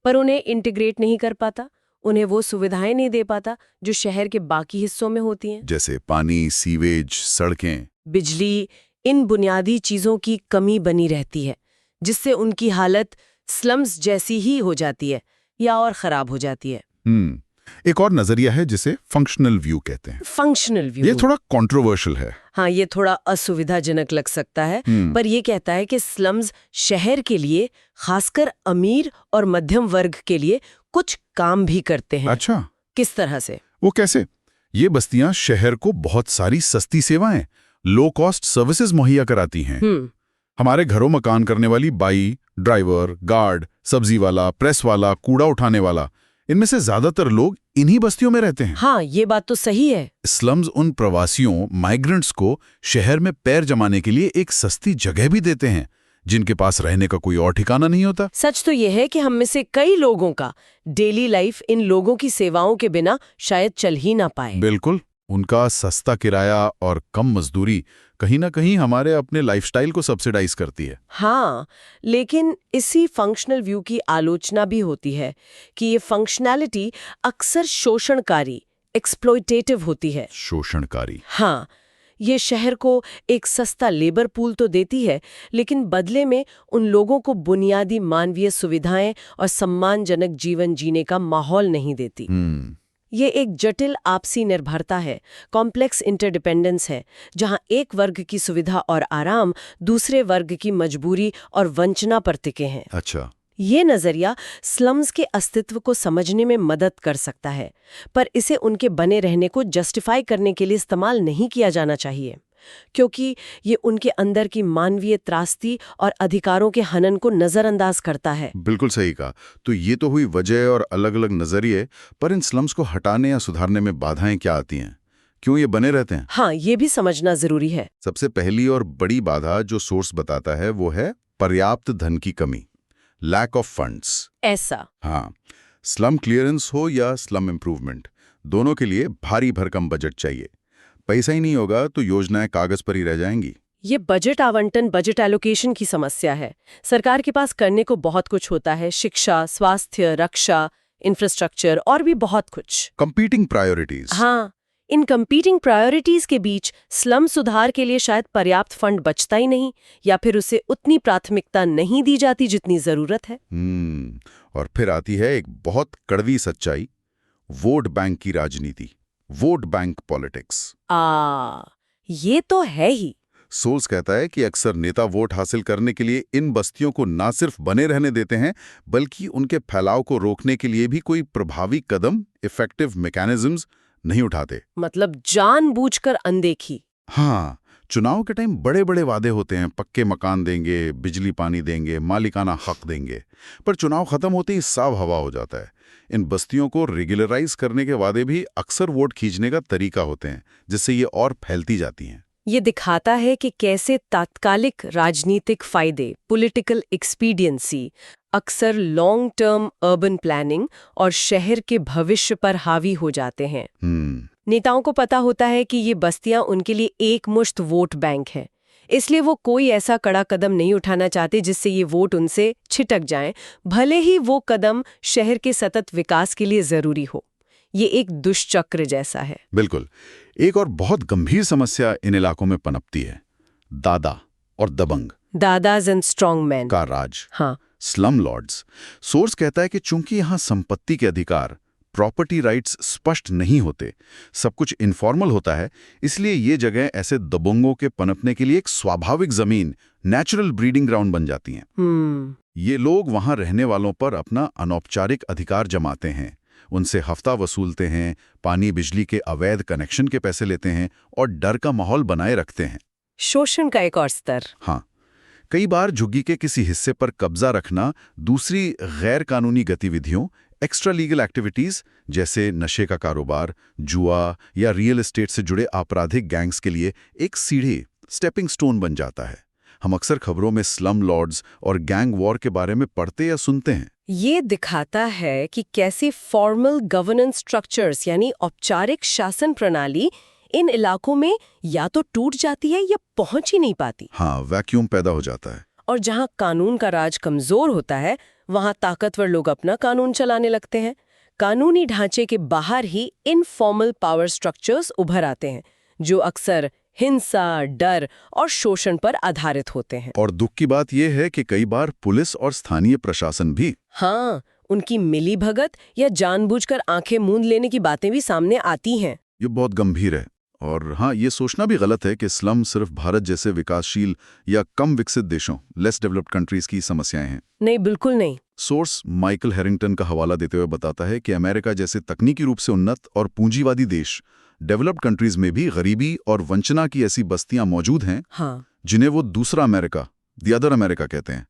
पर उन्हें इंटीग्रेट नहीं कर पाता, उन्हें वो सुविधाएं नहीं दे पाता जो शहर के बाकी हिस्सों में होती हैं। जैसे पानी, सीवेज, सड़कें। बिजली, इन बुनियादी चीजों की कमी बनी रहती है, जिससे उनकी हालत स्लम्स जैसी ही हो जाती है या और खराब हो जाती है। एक और नजरिया है जिसे फंक्शनल व्यू कहते हैं। Functional view. ये थोड़ा कंट्रोवर्शियल है। हाँ, ये थोड़ा असुविधाजनक लग सकता है, पर ये कहता है कि स्लम्स शहर के लिए, खासकर अमीर और मध्यम वर्ग के लिए कुछ काम भी करते हैं। अच्छा, किस तरह से? वो कैसे? ये बस्तियां शहर को बहुत सारी सस्ती सेवाएं, लो कॉस्ट सर्विसेज मुहैया कराती हैं। हमारे घरों मकान करने वाली बाई, ड्राइवर, गार्ड, सब्जी वाला, प्रेस वाला, कूड़ा उठाने वाला, इनमें से ज्यादातर लोग इन्हीं बस्तियों में रहते हैं। हाँ, ये बात तो सही है। स्लम्स उन प्रवासियों, माइग्रेंट्स को शहर में पैर जमाने के लिए एक सस्ती जगह भी देते हैं, जिनके पास रहने का कोई और ठिकाना नहीं होता। सच तो यह है कि हम में से कई लोगों का डेली लाइफ इन लोगों की सेवाओं के बिना शायद चल ही ना पाए। बिल्कुल। उनका सस्ता किराया और कम मजदूरी कहीं ना कहीं हमारे अपने लाइफस्टाइल को सब्सिडाइज करती है। हाँ, लेकिन इसी फंक्शनल व्यू की आलोचना भी होती है कि ये फंक्शनैलिटी अक्सर शोषणकारी, एक्सप्लॉयटेटिव होती है। शोषणकारी। हाँ, ये शहर को एक सस्ता लेबर पूल तो देती है, लेकिन बदले में उन लोगों को बुनियादी मानवीय सुविधाएं और सम्मानजनक जीवन जीने का माहौल नहीं देती। ये एक जटिल आपसी निर्भरता है, कॉम्प्लेक्स इंटरडिपेंडेंस है, जहां एक वर्ग की सुविधा और आराम दूसरे वर्ग की मजबूरी और वंचना पर टिके हैं। अच्छा। ये नजरिया स्लम्स के अस्तित्व को समझने में मदद कर सकता है, पर इसे उनके बने रहने को जस्टिफाई करने के लिए इस्तेमाल नहीं किया जाना चाहिए, क्योंकि ये उनके अंदर की मानवीय त्रासदी और अधिकारों के हनन को नजरअंदाज करता है। बिल्कुल सही कहा। तो ये तो हुई वजह और अलग अलग नजरिए, पर इन स्लम्स को हटाने या सुधारने में बाधाएं क्या आती हैं? क्यों ये बने रहते हैं? हाँ, ये भी समझना जरूरी है। सबसे पहली और बड़ी बाधा जो सोर्स बताता है वो है पर्याप्त धन की कमी, लैक ऑफ फंड्स। ऐसा? हाँ, स्लम क्लियरेंस हो या स्लम इम्प्रूवमेंट, दोनों के लिए भारी भरकम बजट चाहिए। पैसा ही नहीं होगा तो योजनाएं कागज पर ही रह जाएंगी। ये बजट आवंटन, बजट एलोकेशन की समस्या है। सरकार के पास करने को बहुत कुछ होता है, शिक्षा, स्वास्थ्य, रक्षा, इंफ्रास्ट्रक्चर और भी बहुत कुछ। Competing priorities. हाँ, इन कंपीटिंग प्रायोरिटीज के बीच स्लम सुधार के लिए शायद पर्याप्त फंड बचता ही नहीं, या फिर उसे उतनी प्राथमिकता नहीं दी जाती जितनी जरूरत है। और फिर आती है एक बहुत कड़वी सच्चाई, वोट बैंक की राजनीति, वोट बैंक पॉलिटिक्स। ये तो है ही। सोल्स कहता है कि अक्सर नेता वोट हासिल करने के लिए इन बस्तियों को ना सिर्फ बने रहने देते हैं, बल्कि उनके फैलाव को रोकने के लिए भी कोई प्रभावी कदम, इफेक्टिव मैकेनिज्म्स नहीं उठाते। मतलब जानबूझकर अनदेखी। हाँ, चुनाव के टाइम बड़े बड़े वादे होते हैं, पक्के मकान देंगे, बिजली पानी देंगे, मालिकाना हक देंगे, पर चुनाव खत्म होते ही साफ हवा हो जाता है। इन बस्तियों को रेगुलराइज करने के वादे भी अक्सर वोट खींचने का तरीका होते हैं, जिससे ये और फैलती जाती हैं। ये दिखाता है कि कैसे तात्कालिक राजनीतिक फायदे, पॉलिटिकल एक्सपीडियंसी, अक्सर लॉन्ग टर्म अर्बन प्लानिंग और शहर के भविष्य पर हावी हो जाते हैं। नेताओं को पता होता है कि ये बस्तियां उनके लिए एक मुश्त वोट बैंक है, इसलिए वो कोई ऐसा कड़ा कदम नहीं उठाना चाहते जिससे ये वोट उनसे छिटक जाएं, भले ही वो कदम शहर के सतत विकास के लिए जरूरी हो। ये एक दुष्चक्र जैसा है। बिल्कुल। एक और बहुत गंभीर समस्या इन इलाकों में पनपती है, दादा और दबंग, दादाज एंड स्ट्रॉन्ग मैन का राज। हाँ, स्लम लॉर्ड्स। सोर्स कहता है कि चूंकि यहाँ संपत्ति के अधिकार, प्रॉपर्टी राइट्स स्पष्ट नहीं होते, सब कुछ इनफॉर्मल होता है, इसलिए ये जगह ऐसे दबंगों के पनपने के लिए एक स्वाभाविक जमीन, नेचुरल ब्रीडिंग ग्राउंड बन जाती हैं। ये लोग वहां रहने वालों पर अपना अनौपचारिक अधिकार जमाते हैं, उनसे हफ्ता वसूलते हैं, पानी बिजली के अवैध कनेक्शन के पैसे लेते हैं और डर का माहौल बनाए रखते हैं। शोषण का एक और स्तर। हाँ, कई बार झुग्गी के किसी हिस्से पर कब्जा रखना दूसरी गैर कानूनी गतिविधियों, एक्स्ट्रा लीगल एक्टिविटीज जैसे नशे का कारोबार, जुआ या रियल एस्टेट से जुड़े आपराधिक गैंग्स के लिए एक सीढ़ी, स्टेपिंग स्टोन बन जाता है। हम अक्सर खबरों में स्लम लॉर्ड्स और गैंग वॉर के बारे में पढ़ते या सुनते हैं। ये दिखाता है कि कैसे फॉर्मल गवर्नेंस स्ट्रक्चर्स यानी औपचारिक शासन प्रणाली इन इलाकों में या तो टूट जाती है या पहुंच ही नहीं पाती। हाँ, वैक्यूम पैदा हो जाता है। और जहां कानून का राज कमजोर होता है, वहां ताकतवर लोग अपना कानून चलाने लगते हैं। कानूनी ढांचे के बाहर ही इनफॉर्मल पावर स्ट्रक्चर्स उभर आते हैं, जो अक्सर हिंसा, डर और शोषण पर आधारित होते हैं। और दुख की बात यह है कि कई बार पुलिस और स्थानीय प्रशासन भी हाँ, उनकी मिलीभगत या जानबूझकर आंखें मूंद लेने की बातें भी सामने आती हैं। ये बहुत गंभीर है। और हाँ, ये सोचना भी गलत है कि स्लम सिर्फ भारत जैसे विकासशील या कम विकसित देशों, लेस डेवलप्ड कंट्रीज की समस्याएं हैं। नहीं, बिल्कुल नहीं। सोर्स माइकल हेरिंगटन का हवाला देते हुए बताता है कि अमेरिका जैसे तकनीकी रूप से उन्नत और पूंजीवादी देश, डेवलप्ड कंट्रीज में भी गरीबी और वंचना की ऐसी बस्तियां मौजूद हैं, हाँ, जिन्हें वो दूसरा अमेरिका, द अदर अमेरिका कहते हैं।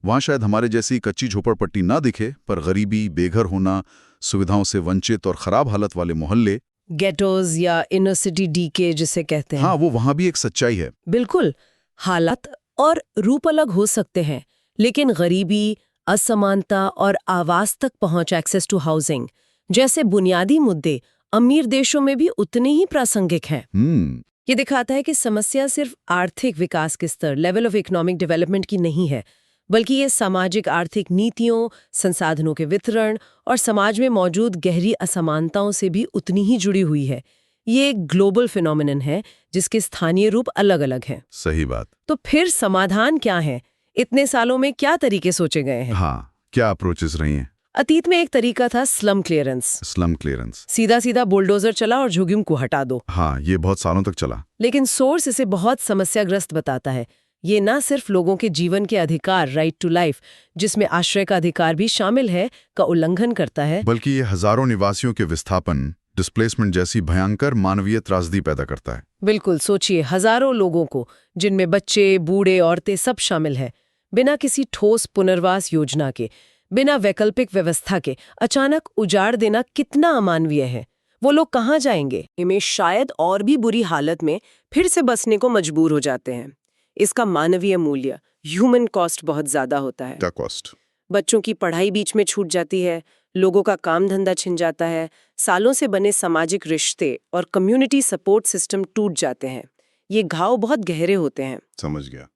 वहां शायद हमारे जैसी कच्ची झोपड़पट्टी ना दिखे, पर गरीबी, बेघर होना, सुविधाओं से वंचित और खराब हालत वाले मोहल्ले, गेटोज या इनर सिटी डीके जिसे कहते हैं, हाँ, वो वहां भी एक सच्चाई है। बिल्कुल। हालात और रूप अलग हो सकते हैं, लेकिन गरीबी, असमानता और आवास तक पहुंच, एक्सेस टू हाउसिंग जैसे बुनियादी मुद्दे अमीर देशों में भी उतने ही प्रासंगिक हैं। ये दिखाता है कि समस्या सिर्फ आर्थिक विकास के स्तर, लेवल ऑफ इकोनॉमिक डेवलपमेंट की नहीं है, बल्कि ये सामाजिक आर्थिक नीतियों, संसाधनों के वितरण और समाज में मौजूद गहरी असमानताओं से भी उतनी ही जुड़ी हुई है। ये एक ग्लोबल फिनोमिनन है जिसके स्थानीय रूप अलग-अलग हैं। सही बात। तो फिर समाधान क्या है? इतने सालों में क्या तरीके सोचे गए हैं? हाँ, क्या अप्रोचेस रही हैं? अतीत में एक तरीका था स्लम क्लियरेंस। स्लम क्लियरेंस, सीधा सीधा बुलडोजर चला और झुग्गियों को हटा दो। हाँ, ये बहुत सालों तक चला। लेकिन सोर्स इसे बहुत समस्याग्रस्त बताता है। ये ना सिर्फ लोगों के जीवन के अधिकार, राइट टू लाइफ, जिसमें आश्रय का अधिकार भी शामिल है, का उल्लंघन करता है, बल्कि ये हजारों निवासियों के विस्थापन, डिस्प्लेसमेंट जैसी भयंकर मानवीय त्रासदी पैदा करता है। बिल्कुल, सोचिए, हजारों लोगों को, जिनमें बच्चे, बूढ़े, औरतें सब शामिल हैं, बिना किसी ठोस पुनर्वास योजना के, बिना वैकल्पिक व्यवस्था के अचानक उजाड़ देना कितना अमानवीय है। वो लोग कहाँ जाएंगे? इनमें शायद और भी बुरी हालत में फिर से बसने को मजबूर हो जाते हैं। इसका मानवीय मूल्य, ह्यूमन कॉस्ट बहुत ज्यादा होता है। क्या कॉस्ट? बच्चों की पढ़ाई बीच में छूट जाती है, लोगों का काम धंधा छिन जाता है, सालों से बने सामाजिक रिश्ते और कम्युनिटी सपोर्ट सिस्टम टूट जाते हैं। ये घाव बहुत गहरे होते हैं। समझ गया।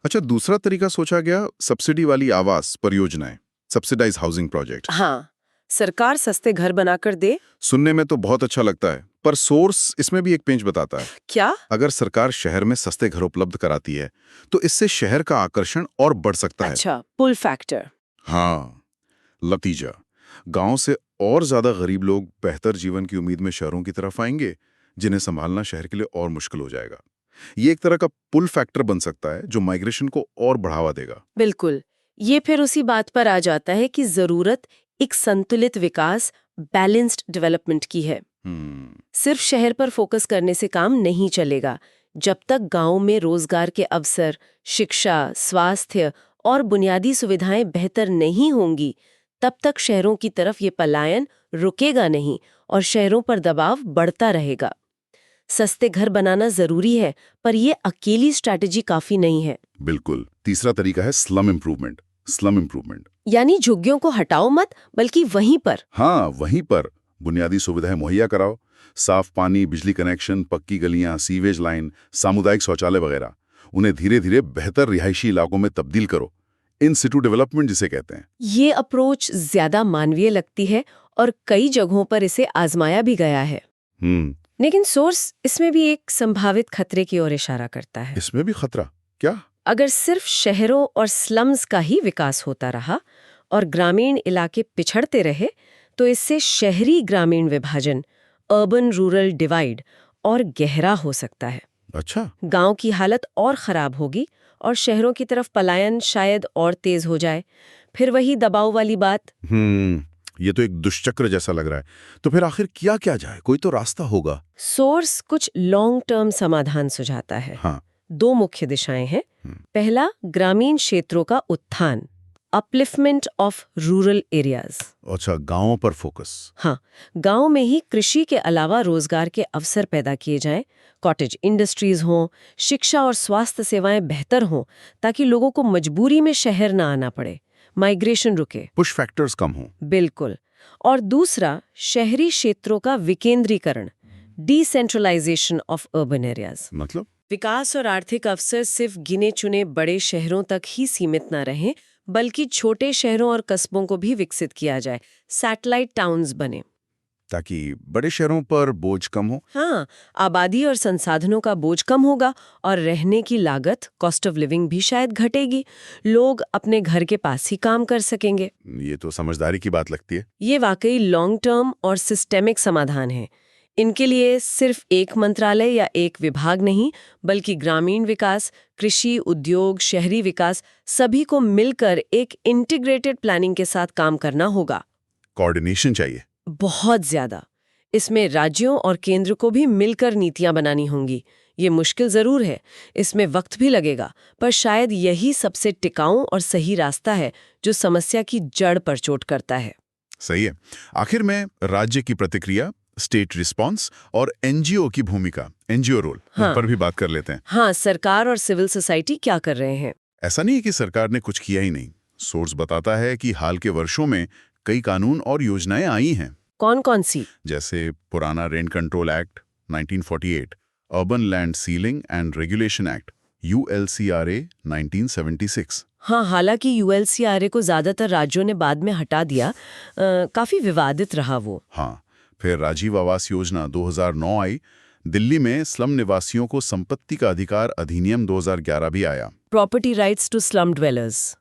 अच्छा, दूसरा तरीका सोचा गया सब्सिडी वाली आवास परियोजनाएं, सब्सिडाइज हाउसिंग प्रोजेक्ट। हाँ, सरकार सस्ते घर बनाकर दे। सुनने में तो बहुत अच्छा लगता है, पर सोर्स इसमें भी एक पेंच बताता है। क्या? अगर सरकार शहर में सस्ते घर उपलब्ध कराती है, तो इससे शहर का आकर्षण और बढ़ सकता है। अच्छा, पुल फैक्टर। हाँ, नतीजा, गांव से और ज्यादा गरीब लोग बेहतर जीवन की उम्मीद में शहरों की तरफ आएंगे, जिन्हें संभालना शहर के लिए और मुश्किल हो जाएगा। ये एक तरह का पुल फैक्टर बन सकता है जो माइग्रेशन को और बढ़ावा देगा। बिल्कुल। ये फिर उसी बात पर आ जाता है कि जरूरत एक संतुलित विकास, बैलेंस्ड डेवलपमेंट की है। सिर्फ शहर पर फोकस करने से काम नहीं चलेगा। जब तक गांव में रोजगार के अवसर, शिक्षा, स्वास्थ्य और बुनियादी सुविधाएं बेहतर नहीं होंगी, तब तक शहरों की तरफ ये पलायन रुकेगा नहीं और शहरों पर दबाव बढ़ता रहेगा। सस्ते घर बनाना जरूरी है, पर ये अकेली स्ट्रैटेजी काफी नहीं है। बिल्कुल। तीसरा तरीका है स्लम इम्प्रूवमेंट। स्लम इम्प्रूवमेंट यानी झुग्गियों को हटाओ मत, बल्कि वहीं पर, हाँ, वहीं पर बुनियादी सुविधाएं मुहैया कराओ। साफ पानी, बिजली कनेक्शन, पक्की गलियां, सीवेज लाइन, सामुदायिक शौचालय वगैरह। उन्हें धीरे धीरे बेहतर रिहायशी इलाकों में तब्दील करो, इन सिटू डेवलपमेंट जिसे कहते हैं। ये अप्रोच ज्यादा मानवीय लगती है और कई जगहों पर इसे आजमाया भी गया है। लेकिन सोर्स इसमें भी एक संभावित खतरे की ओर इशारा करता है। इसमें भी खतरा? क्या? अगर सिर्फ शहरों और स्लम्स का ही विकास होता रहा और ग्रामीण इलाके पिछड़ते रहे, तो इससे शहरी ग्रामीण विभाजन, अर्बन रूरल डिवाइड और गहरा हो सकता है। अच्छा। गांव की हालत और खराब होगी और शहरों की तरफ पलायन शायद और तेज हो जाए। फिर वही दबाव वाली बात। ये तो एक दुष्चक्र जैसा लग रहा है। तो फिर आखिर किया क्या जाए? कोई तो रास्ता होगा। सोर्स कुछ लॉन्ग टर्म समाधान सुझाता है। हाँ। 2 मुख्य दिशाएं हैं। पहला, ग्रामीण क्षेत्रों का उत्थान, अपलिफ्टमेंट ऑफ रूरल एरियाज। अच्छा, गांवों पर फोकस। हाँ, गांव में ही कृषि के अलावा रोजगार के अवसर पैदा किए जाएं, कॉटेज इंडस्ट्रीज हों, शिक्षा और स्वास्थ्य सेवाएं बेहतर हों, ताकि लोगों को मजबूरी में शहर ना आना पड़े, माइग्रेशन रुके। पुश फैक्टर्स कम हों। बिल्कुल। और दूसरा, शहरी क्षेत्रों का विकेंद्रीकरण, डिसेंट्रलाइजेशन ऑफ अर्बन एरियाज। मतलब? विकास और आर्थिक अवसर सिर्फ गिने चुने बड़े शहरों तक ही सीमित न रहें, बल्कि छोटे शहरों और कस्बों को भी विकसित किया जाए, सैटेलाइट टाउन्स बने, ताकि बड़े शहरों पर बोझ कम हो। हाँ, आबादी और संसाधनों का बोझ कम होगा और रहने की लागत, कॉस्ट ऑफ लिविंग भी शायद घटेगी। लोग अपने घर के पास ही काम कर सकेंगे। ये तो समझदारी की बात लगती है। ये वाकई लॉन्ग टर्म और सिस्टेमिक समाधान है। इनके लिए सिर्फ एक मंत्रालय या एक विभाग नहीं, बल्कि ग्रामीण विकास, कृषि, उद्योग, शहरी विकास, सभी को मिलकर एक इंटीग्रेटेड प्लानिंग के साथ काम करना होगा। कोऑर्डिनेशन चाहिए। बहुत ज्यादा। इसमें राज्यों और केंद्र को भी मिलकर नीतियां बनानी होंगी। ये मुश्किल जरूर है, इसमें वक्त भी लगेगा, पर शायद यही सबसे टिकाऊ और सही रास्ता है जो समस्या की जड़ पर चोट करता है। सही है। आखिर में राज्य की प्रतिक्रिया, स्टेट रिस्पांस और एनजीओ की भूमिका, एनजीओ रोल, हाँ। उन पर भी बात कर लेते हैं। हाँ, सरकार और सिविल सोसाइटी क्या कर रहे हैं? ऐसा नहीं है कि सरकार ने कुछ किया ही नहीं। सोर्स बताता है कि हाल के वर्षों में कई कानून और योजनाएं आई हैं। कौन कौन सी? जैसे पुराना rent control act 1948, urban land ceiling and regulation act ULCRA 1976। हाँ, हालांकि ULCRA को ज्यादातर राज्यों ने बाद में हटा दिया। काफी विवादित रहा वो। हाँ, फिर राजीव आवास योजना 2009 आई। दिल्ली में स्लम निवासियों को संपत्ति का अधिकार अधिनियम 2011 भी आया। Property rights to slum dwellers.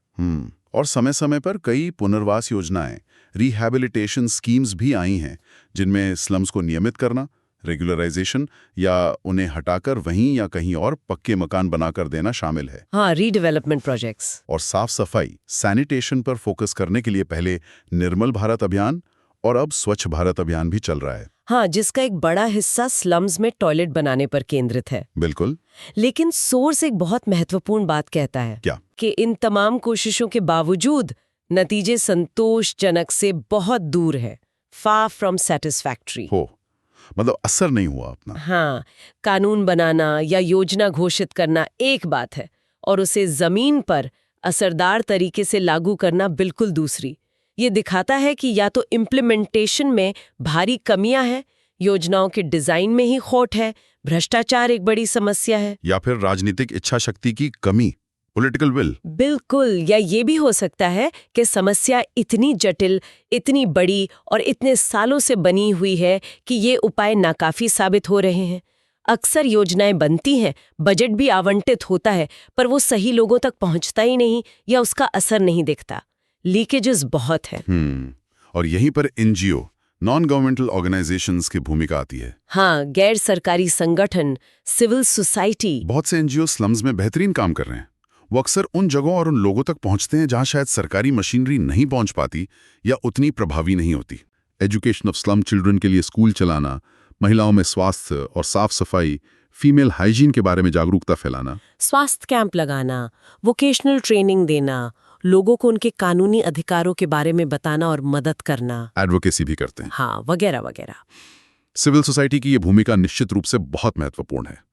और समय समय पर कई पुनर्वास योजनाएं, रिहैबिलिटेशन स्कीम्स भी आई हैं, जिनमें स्लम्स को नियमित करना, रेगुलराइजेशन या उन्हें हटाकर वहीं या कहीं और पक्के मकान बनाकर देना शामिल है। हाँ, रीडेवलपमेंट प्रोजेक्ट्स। और साफ सफाई, सैनिटेशन पर फोकस करने के लिए पहले निर्मल भारत अभियान और अब स्वच्छ भारत अभियान भी चल रहा है। हाँ, जिसका एक बड़ा हिस्सा स्लम्स में टॉयलेट बनाने पर केंद्रित है। बिल्कुल। लेकिन सोर्स एक बहुत महत्वपूर्ण बात कहता है। क्या? कि इन तमाम कोशिशों के बावजूद नतीजे संतोषजनक से बहुत दूर है, फार फ्रॉम सैटिस्फैक्टरी। हो, मतलब असर नहीं हुआ अपना। हाँ, कानून बनाना या योजना घोषित करना एक बात है और उसे जमीन पर असरदार तरीके से लागू करना बिल्कुल दूसरी। ये दिखाता है कि या तो इम्प्लीमेंटेशन में भारी कमियां हैं, योजनाओं के डिजाइन में ही खोट है, भ्रष्टाचार एक बड़ी समस्या है, या फिर राजनीतिक इच्छा शक्ति की कमी, पॉलिटिकल विल। बिल्कुल। या ये भी हो सकता है कि समस्या इतनी जटिल, इतनी बड़ी और इतने सालों से बनी हुई है कि ये उपाय नाकाफी साबित हो रहे हैं। अक्सर योजनाएं बनती हैं, बजट भी आवंटित होता है, पर वो सही लोगों तक पहुंचता ही नहीं या उसका असर नहीं दिखता। लीकेजेस बहुत है। और यहीं पर एनजीओ, नॉन गवर्नमेंटल ऑर्गेनाइजेशंस की भूमिका आती है। हाँ, गैर सरकारी संगठन, सिविल सोसाइटी। बहुत से एनजीओ स्लम्स में बेहतरीन काम कर रहे हैं। वो अक्सर उन जगहों और उन लोगों तक पहुंचते हैं जहां शायद सरकारी मशीनरी नहीं पहुंच पाती या उतनी प्रभावी नहीं होती। एजुकेशन ऑफ स्लम चिल्ड्रन के लिए स्कूल चलाना, महिलाओं में स्वास्थ्य और साफ सफाई, फीमेल हाइजीन के बारे में जागरूकता फैलाना, स्वास्थ्य कैंप लगाना, वोकेशनल ट्रेनिंग देना, लोगों को उनके कानूनी अधिकारों के बारे में बताना और मदद करना, एडवोकेसी भी करते हैं। हाँ, वगैरह वगैरह। सिविल सोसाइटी की ये भूमिका निश्चित रूप से बहुत महत्वपूर्ण है।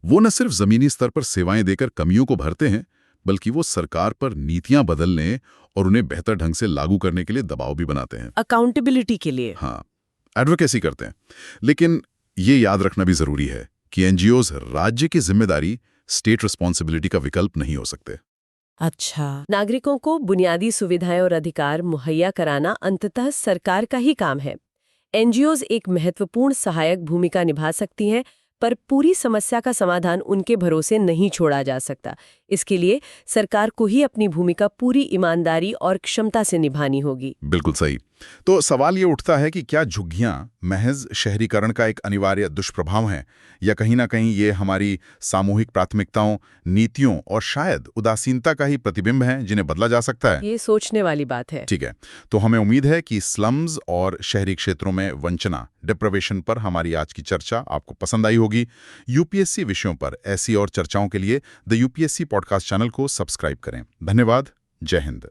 वो न सिर्फ जमीनी स्तर पर सेवाएं देकर कमियों को भरते हैं, बल्कि वो सरकार पर नीतियां बदलने और उन्हें बेहतर ढंग से लागू करने के लिए दबाव भी बनाते हैं। अकाउंटेबिलिटी के लिए। हाँ, एडवोकेसी करते हैं। लेकिन ये याद रखना भी जरूरी है कि एनजीओज राज्य की जिम्मेदारी, स्टेट रिस्पॉन्सिबिलिटी का विकल्प नहीं हो सकते। अच्छा, नागरिकों को बुनियादी सुविधाएं और अधिकार मुहैया कराना अंततः सरकार का ही काम है। एनजीओज एक महत्वपूर्ण सहायक भूमिका निभा सकती हैं, पर पूरी समस्या का समाधान उनके भरोसे नहीं छोड़ा जा सकता। इसके लिए सरकार को ही अपनी भूमिका पूरी ईमानदारी और क्षमता से निभानी होगी। बिल्कुल सही। तो सवाल ये उठता है कि क्या झुग्गियां महज शहरीकरण का एक अनिवार्य दुष्प्रभाव हैं, या कहीं ना कहीं ये हमारी सामूहिक प्राथमिकताओं, नीतियों और शायद उदासीनता का ही प्रतिबिंब हैं जिन्हें बदला जा सकता है? ये सोचने वाली बात है। ठीक है, तो हमें उम्मीद है कि स्लम्स और शहरी क्षेत्रों में वंचना, डिप्रेवेशन पर हमारी आज की चर्चा आपको पसंद आई होगी। यूपीएससी विषयों पर ऐसी और चर्चाओं के लिए द यूपीएससी पॉडकास्ट चैनल को सब्सक्राइब करें। धन्यवाद। जय हिंद।